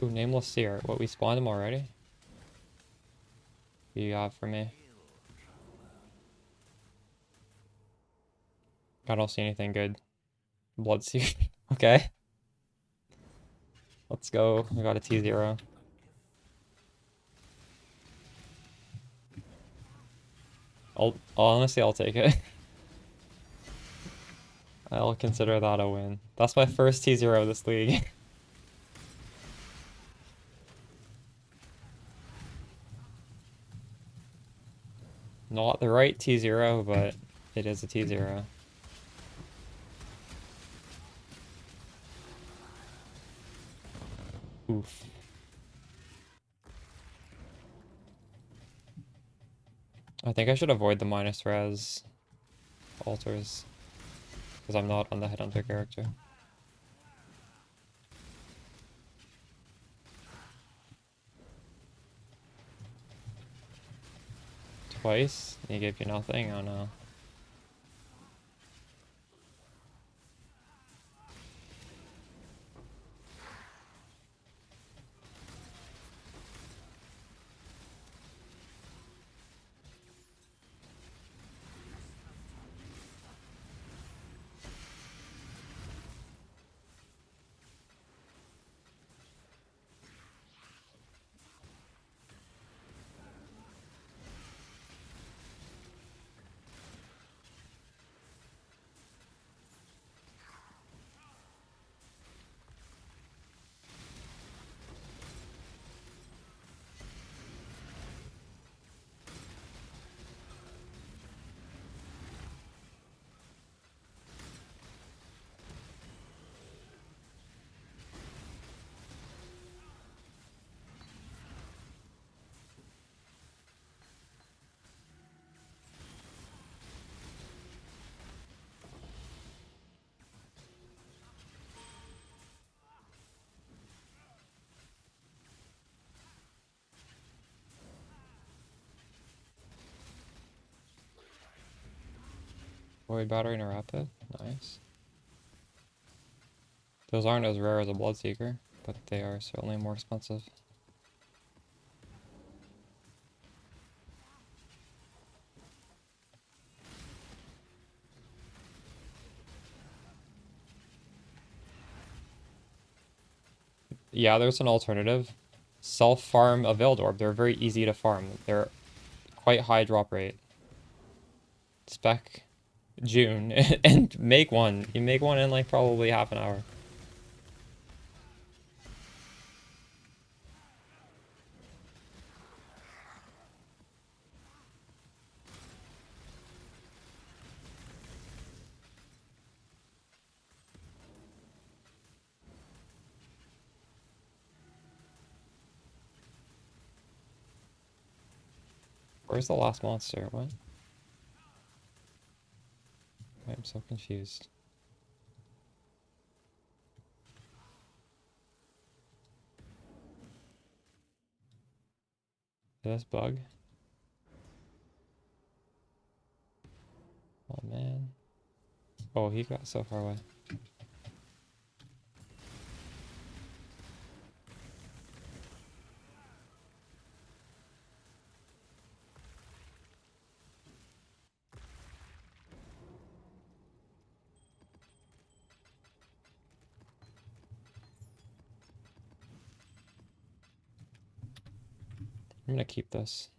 Ooh, Nameless Seer. What, we spawned him already? What do you got for me? I don't see anything good. Blood Seer. Okay. Let's go. We got a T0. Honestly, I'll take it. I'll consider that a win. That's my first T0 this league. Not the right T0, but it is a T0. Oof. I think I should avoid the minus res altars, because I'm not on the headhunter character. Twice? He gave you nothing? Oh no. Void battery and a rapid. Nice. Those aren't as rare as a Bloodseeker, but they are certainly more expensive. Yeah, there's an alternative. Self-farm a Veiled Orb. They're very easy to farm. They're quite high drop rate. Spec June and make one. You make one in like probably half an hour. Where's the last monster? What? I'm so confused. Did this bug? Oh man. Oh, he got so far away. I'm gonna keep this.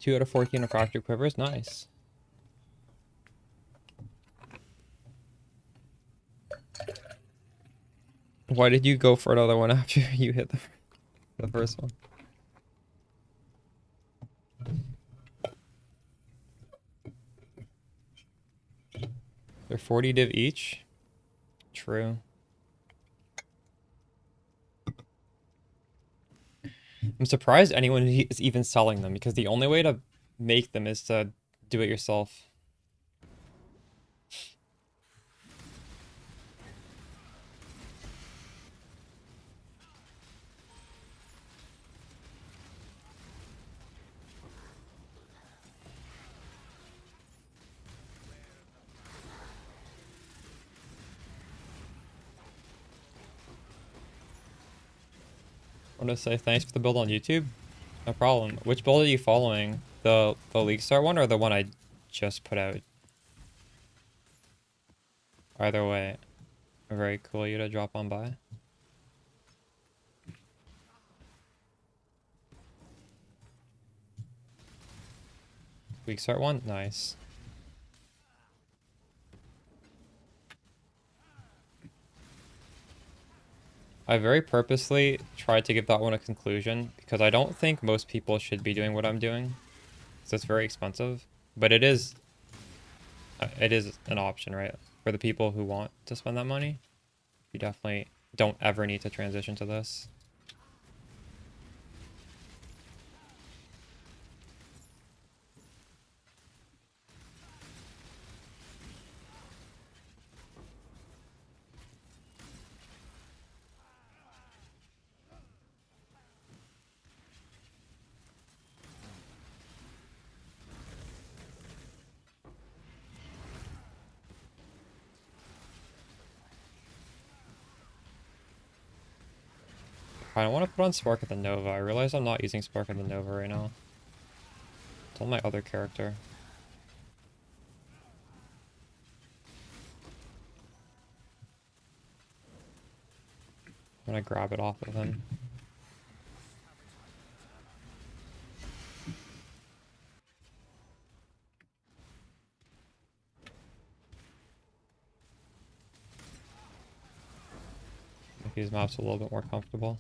2 out of 14 refractory quivers. Nice. Why did you go for another one after you hit the first one? They're 40 div each. True. I'm surprised anyone is even selling them because the only way to make them is to do it yourself. I want to say thanks for the build on YouTube. No problem. Which build are you following? The League Start one or the one I just put out? Either way, very cool you to drop on by. League Start one? Nice. I very purposely tried to give that one a conclusion because I don't think most people should be doing what I'm doing. So it's very expensive, but it is an option, right? For the people who want to spend that money, you definitely don't ever need to transition to this. I don't want to put on Spark at the Nova. I realize I'm not using Spark at the Nova right now. It's on my other character. I'm gonna grab it off of him. Make these maps a little bit more comfortable.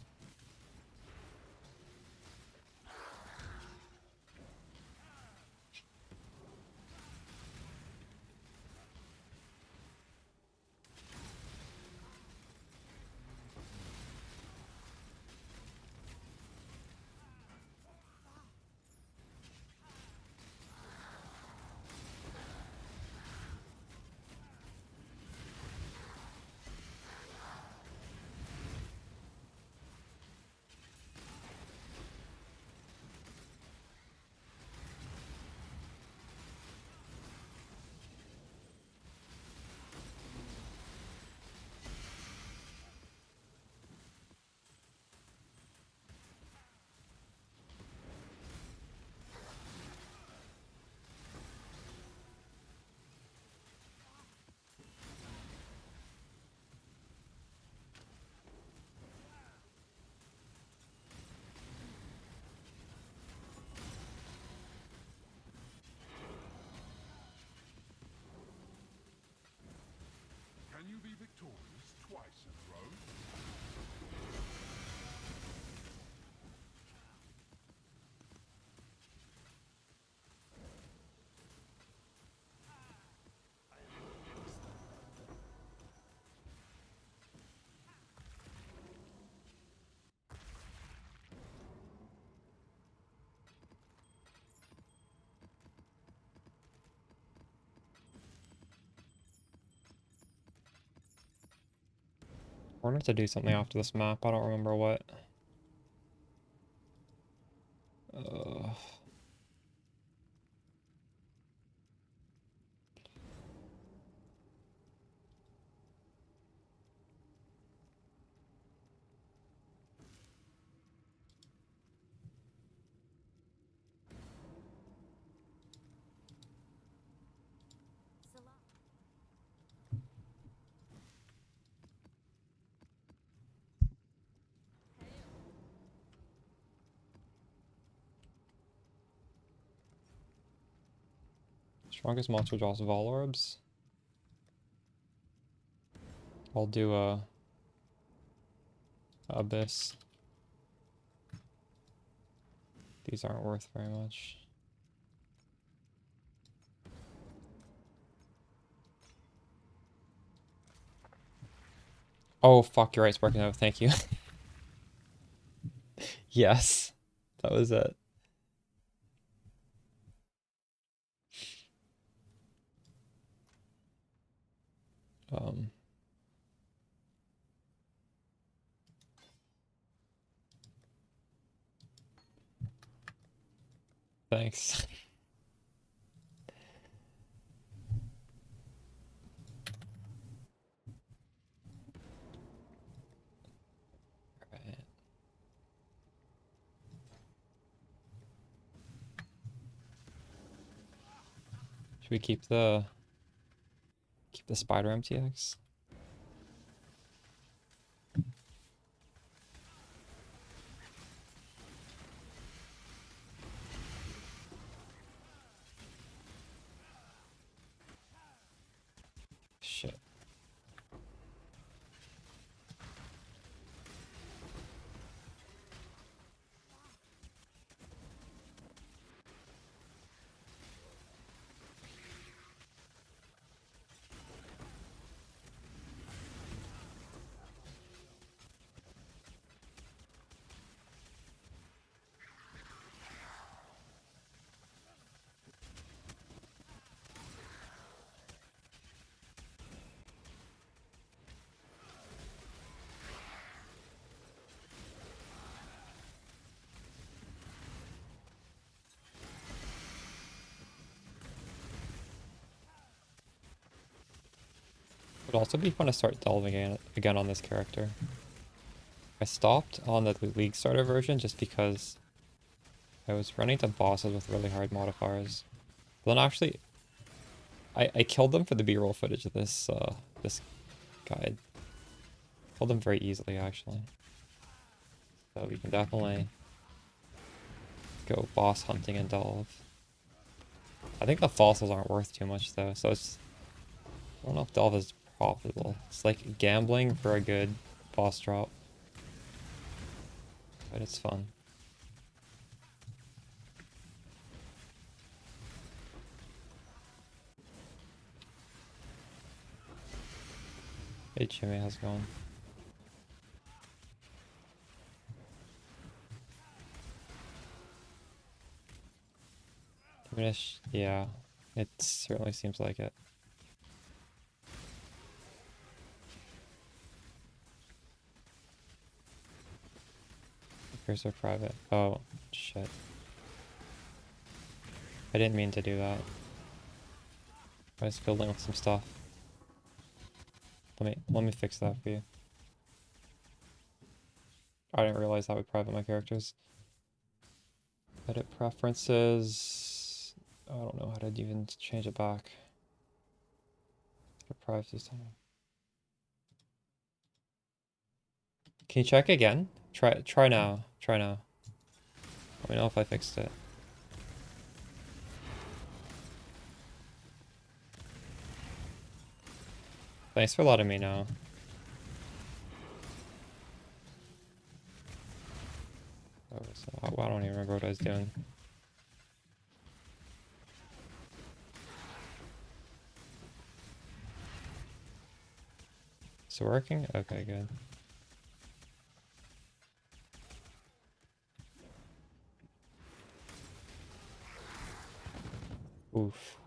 Can you be victorious twice in a row? I wanted to do something after this map. I don't remember what. Salah. Strongest monster draws Vol Orbs. I'll do a Abyss. These aren't worth very much. Oh fuck, you're right, Sparking out. Thank you. Yes, that was it. Um, thanks. Alright. Should we keep the spider MTX? Shit. Would also be fun to start delving again on this character. I stopped on the League Starter version just because I was running to bosses with really hard modifiers. But then actually, I killed them for the B-roll footage of this this guide. Killed them very easily actually. So we can definitely go boss hunting and delve. I think the fossils aren't worth too much though, so it's, I don't know if delve is profitable. It's like gambling for a good boss drop. But it's fun. Hey Jimmy, how's it going? Diminish, yeah, it certainly seems like it. Here's our private. Oh, shit. I didn't mean to do that. I was building with some stuff. Let me fix that for you. I didn't realize that would private my characters. Edit preferences. I don't know how to even change it back. Private this time. Can you check again? Try now. Try now. Let me know if I fixed it. Thanks for letting me know. Oh, so I don't even remember what I was doing. Is it working? Okay, good. Oof.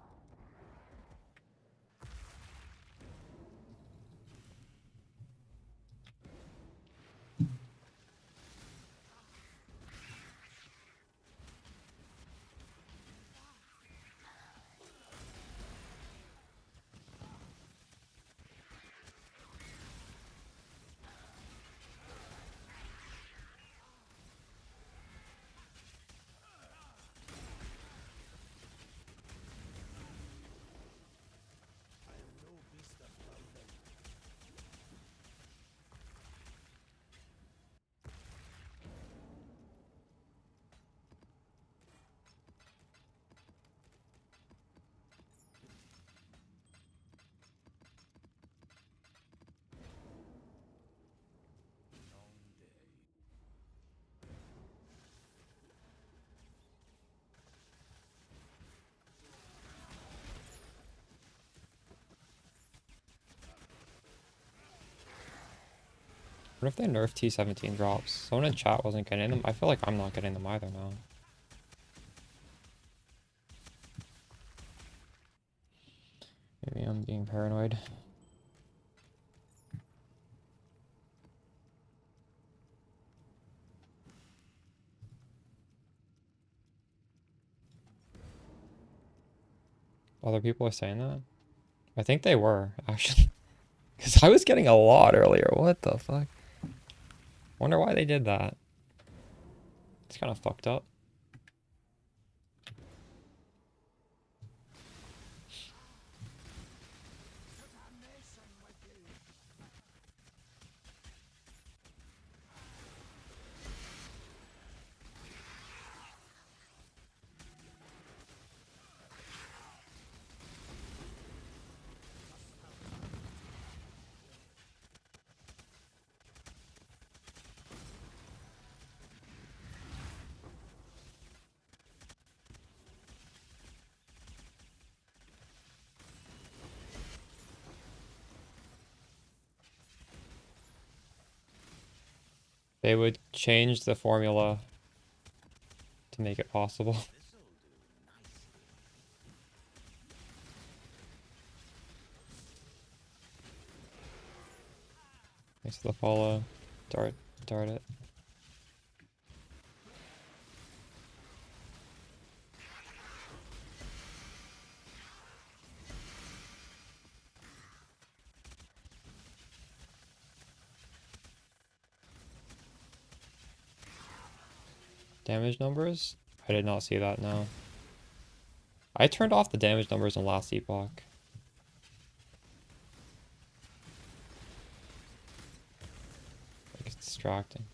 What if they nerf T17 drops? Someone in chat wasn't getting them. I feel like I'm not getting them either now. Maybe I'm being paranoid. Other people are saying that? I think they were, actually. Because I was getting a lot earlier. What the fuck? Wonder why they did that. It's kind of fucked up. They would change the formula to make it possible. Thanks for the follow. Dart it. Damage numbers? I did not see that, no. I turned off the damage numbers in last epoch. Like, it's distracting.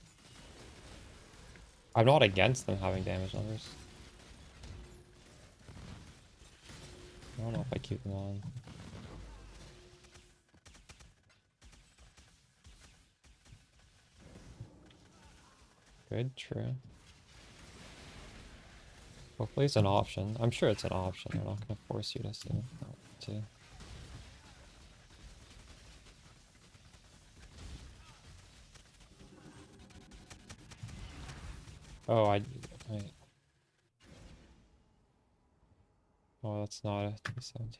I'm not against them having damage numbers. I don't know if I keep them on. Good, true. Hopefully it's an option. I'm sure it's an option. They're not going to force you to see it. Oh, wait. Oh, that's not a T17.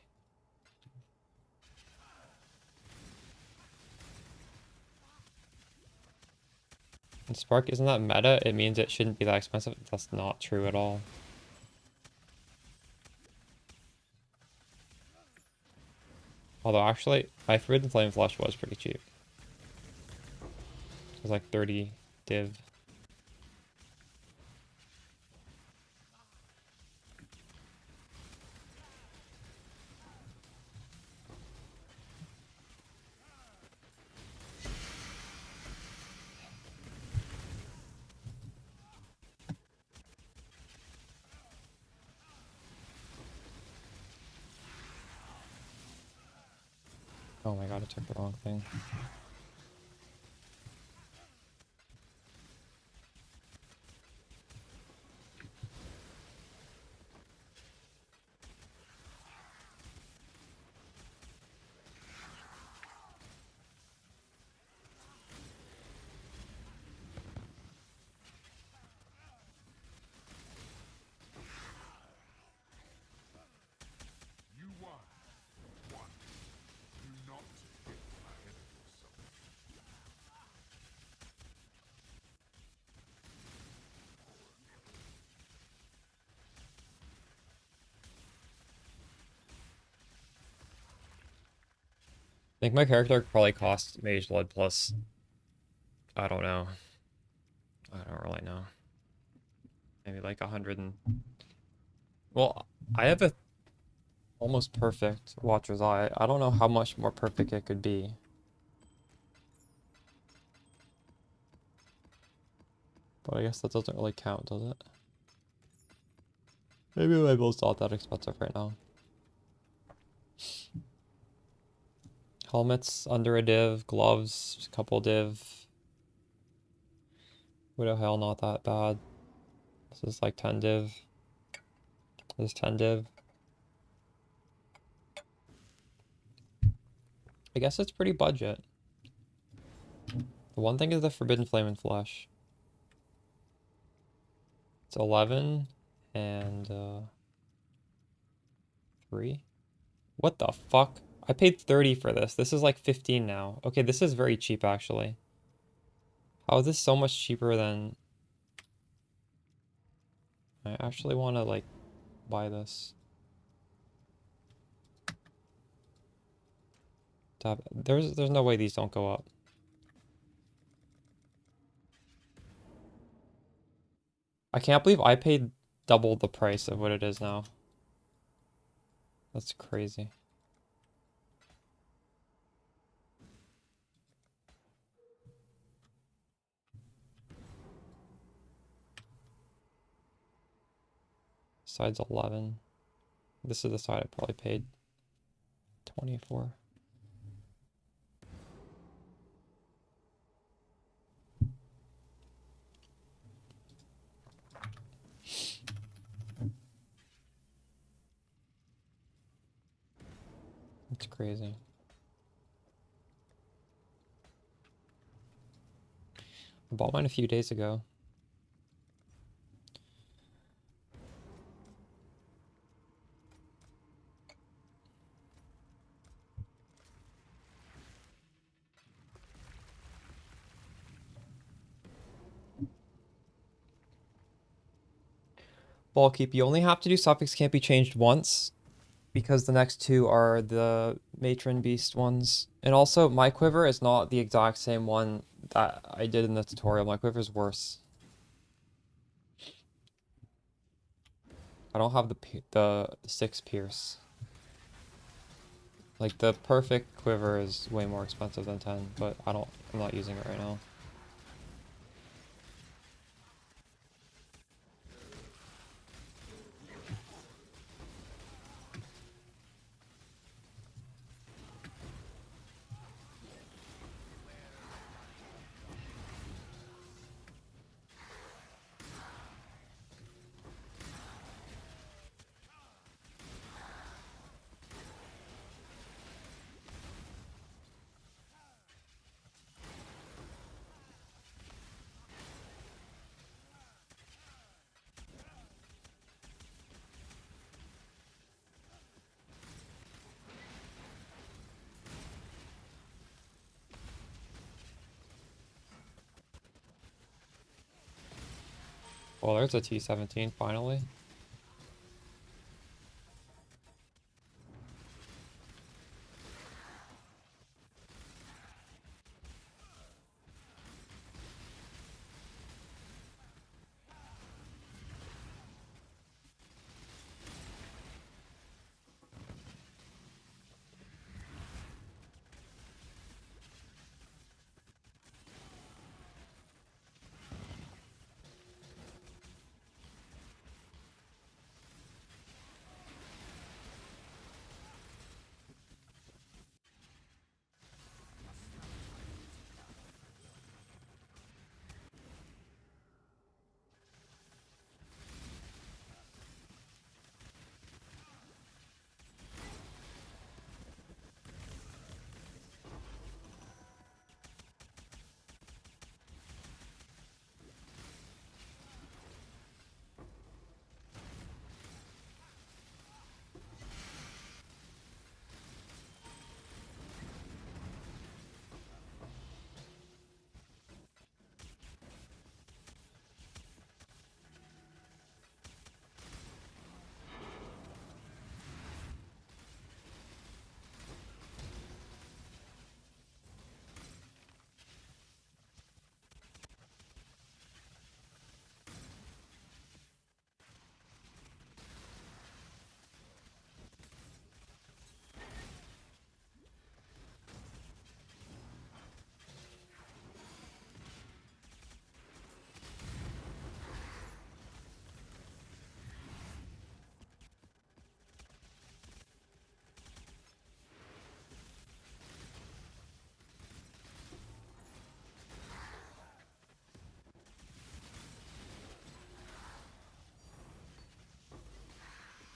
And Spark, isn't that meta? It means it shouldn't be that expensive. That's not true at all. Although actually, my Forbidden Flame Flush was pretty cheap. It was like 30 div. Oh my god, I took the wrong thing. You won. One. Do not get ahead of yourself. I think my character probably cost Mage Blood plus. I don't know. I don't really know. Maybe like 100 and. Well, I have a almost perfect Watcher's Eye. I don't know how much more perfect it could be. But I guess that doesn't really count, does it? Maybe my build's not that expensive right now. Helmets under a div, gloves, a couple div. Widow Hell not that bad. This is like 10 div. This is 10 div. I guess it's pretty budget. The One thing is the Forbidden Flame and Flesh. It's 11 and 3. What the fuck? I paid 30 for this. This is like 15 now. Okay, this is very cheap actually. How is this so much cheaper than... I actually want to like buy this. There's no way these don't go up. I can't believe I paid double the price of what it is now. That's crazy. Side's 11. This is the side I probably paid 24. It's crazy. I bought mine a few days ago. Ballkeep, you only have to do suffix can't be changed once because the next two are the matron beast ones. And also, my quiver is not the exact same one that I did in the tutorial. My quiver is worse. I don't have the 6 pierce. Like the perfect quiver is way more expensive than 10, but I'm not using it right now. Well, there's a T17 finally.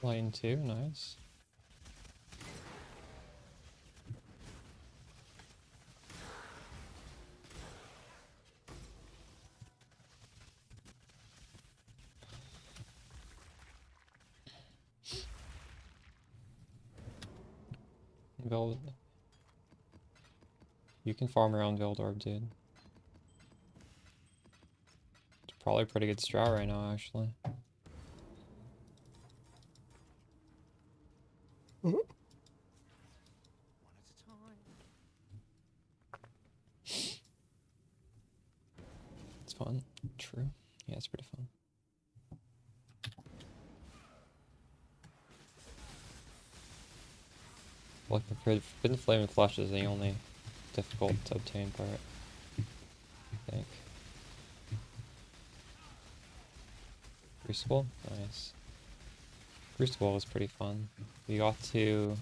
Line 2, nice. Build. You can farm around Build Orb, dude. It's probably a pretty good strat right now, actually. One at a time. It's fun. True. Yeah, it's pretty fun. Like the Forbidden Flame and Flesh is the only difficult to obtain part, I think. Crucible? Nice. Crucible was pretty fun. We got to...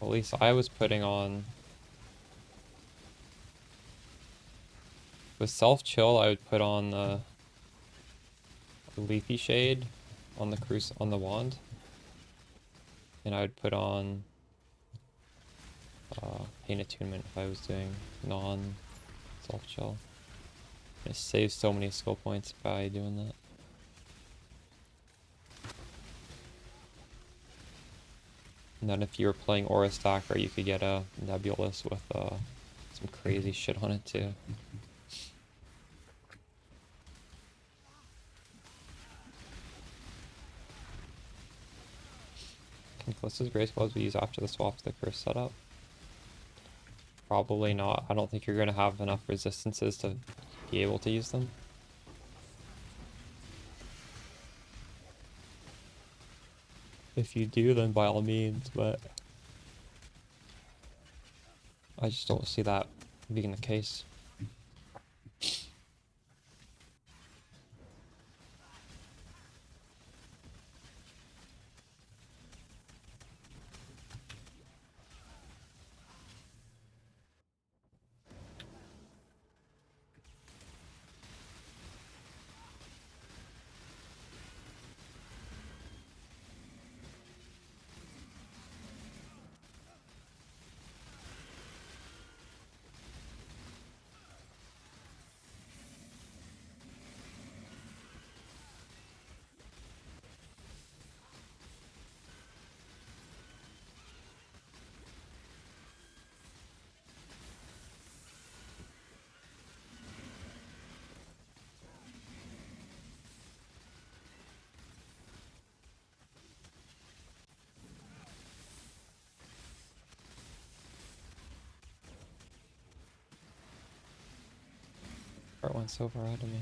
At least I was putting on... With self-chill, I would put on the Leafy Shade on the wand. And I would put on Pain Attunement if I was doing non-self-chill. It saves so many skill points by doing that. And then if you were playing Aura Stacker, you could get a Nebulous with some crazy shit on it too. Can Callista's Grace Gloves be used after the swap sticker setup? Probably not. I don't think you're going to have enough resistances to be able to use them. If you do, then by all means, but I just don't see that being the case. Part went so far ahead of me.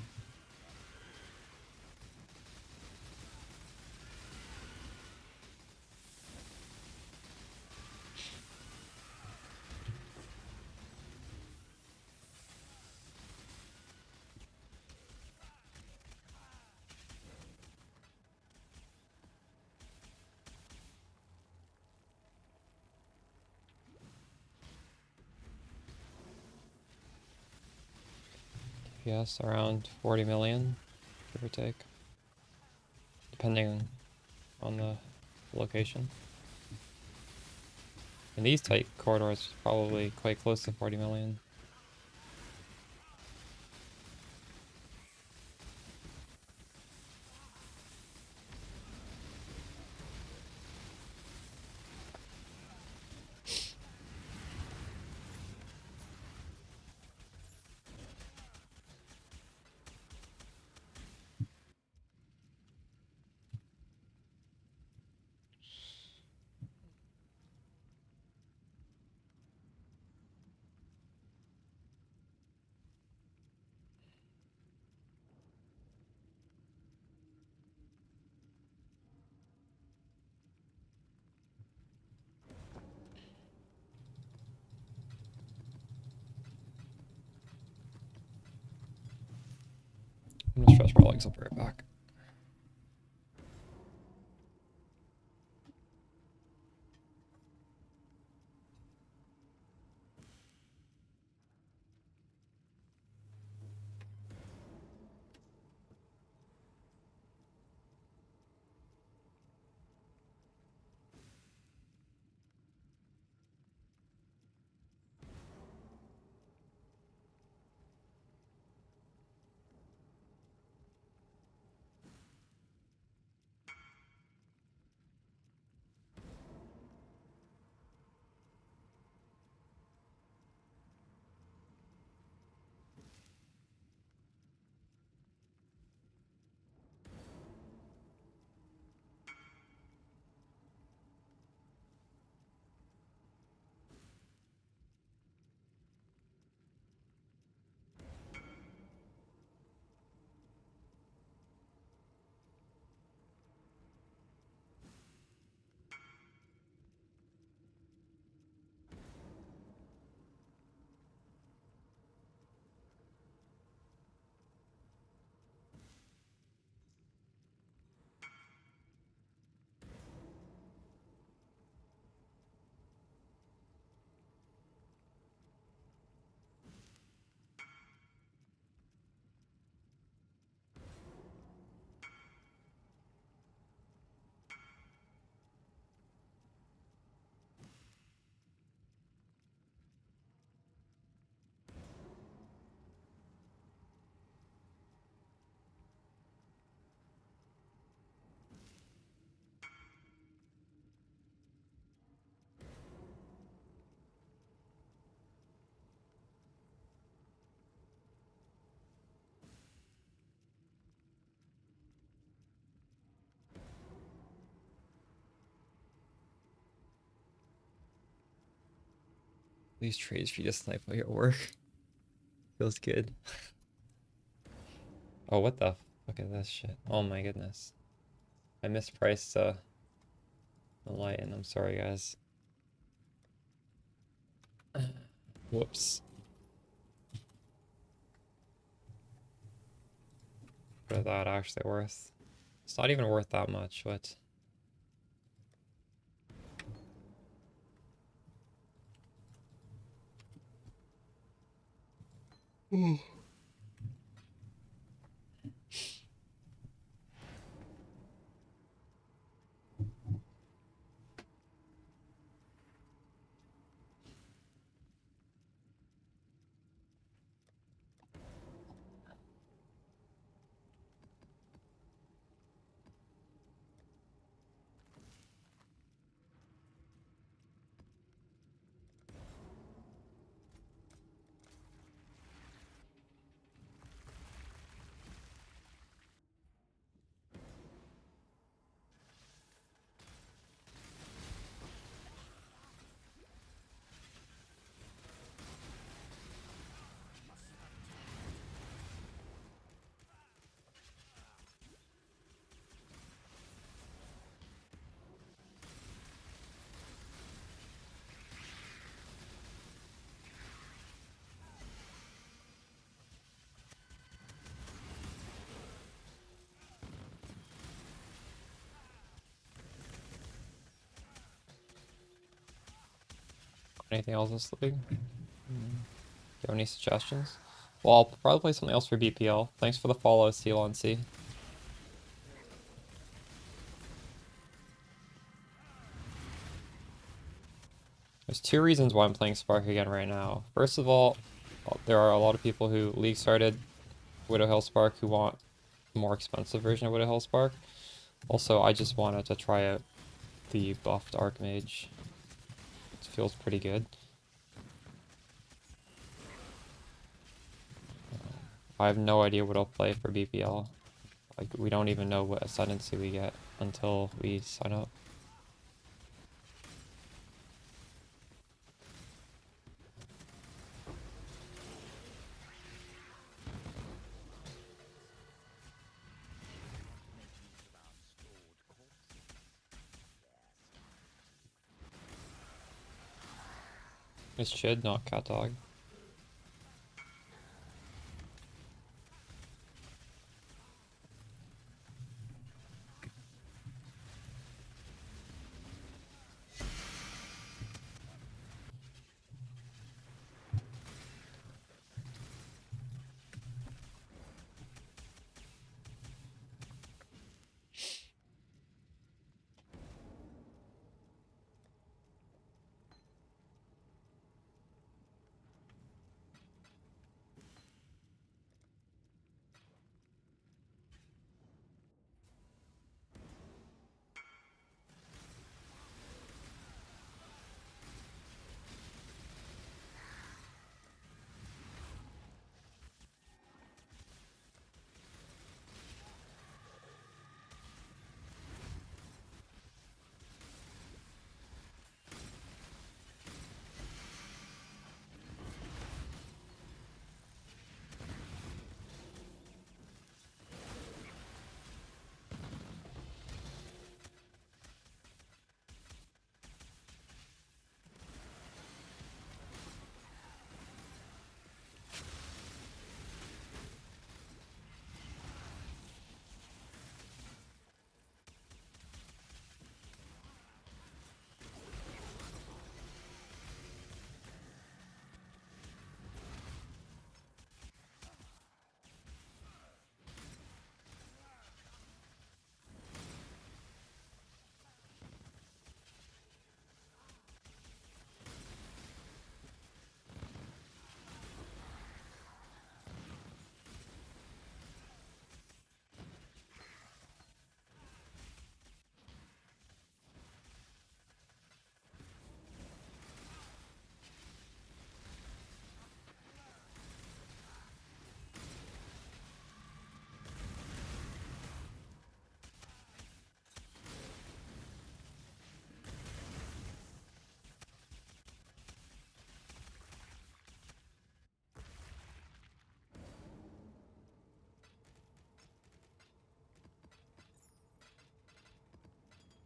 Yes, around 40 million, give or take, depending on the location. In these tight corridors, probably quite close to 40 million. I'm gonna stretch my legs up right back. These trades for you to snipe while you're at work. Feels good. Oh, what the fuck is this shit? Oh my goodness. I mispriced the light, and I'm sorry, guys. Whoops. What is that actually worth? It's not even worth that much. What? Anything else in this league? Do you have any suggestions? Well, I'll probably play something else for BPL. Thanks for the follow, C. There's two reasons why I'm playing Spark again right now. First of all, there are a lot of people who league started Widow Hill Spark who want a more expensive version of Widow Hill Spark. Also, I just wanted to try out the buffed Archmage. It feels pretty good. I have no idea what I'll play for BPL. Like, we don't even know what ascendancy we get until we sign up. It's Chid, not Cat Dog.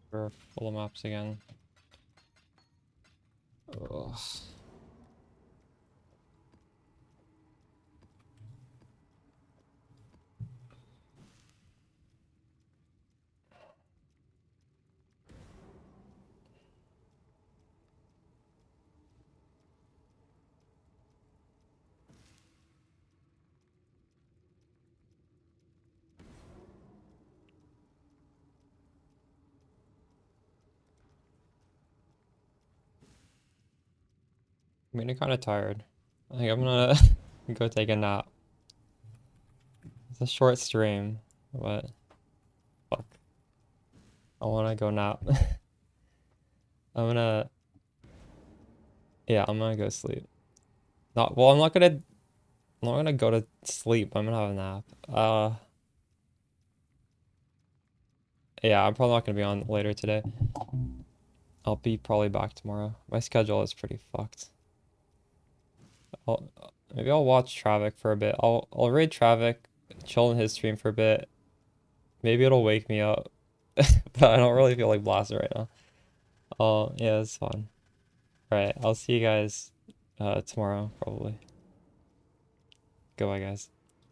for full maps again. Ugh. I'm getting kind of tired. I think I'm gonna go take a nap. It's a short stream, but fuck. I wanna go nap. I'm gonna, yeah, I'm gonna go sleep. Not, well, I'm not gonna go to sleep. I'm gonna have a nap. Yeah, I'm probably not gonna be on later today. I'll be probably back tomorrow. My schedule is pretty fucked. Maybe I'll watch Travik for a bit. I'll raid Travik, chill in his stream for a bit. Maybe it'll wake me up. But I don't really feel like blasting right now. Oh, yeah, it's fun. Alright, I'll see you guys tomorrow, probably. Goodbye, guys.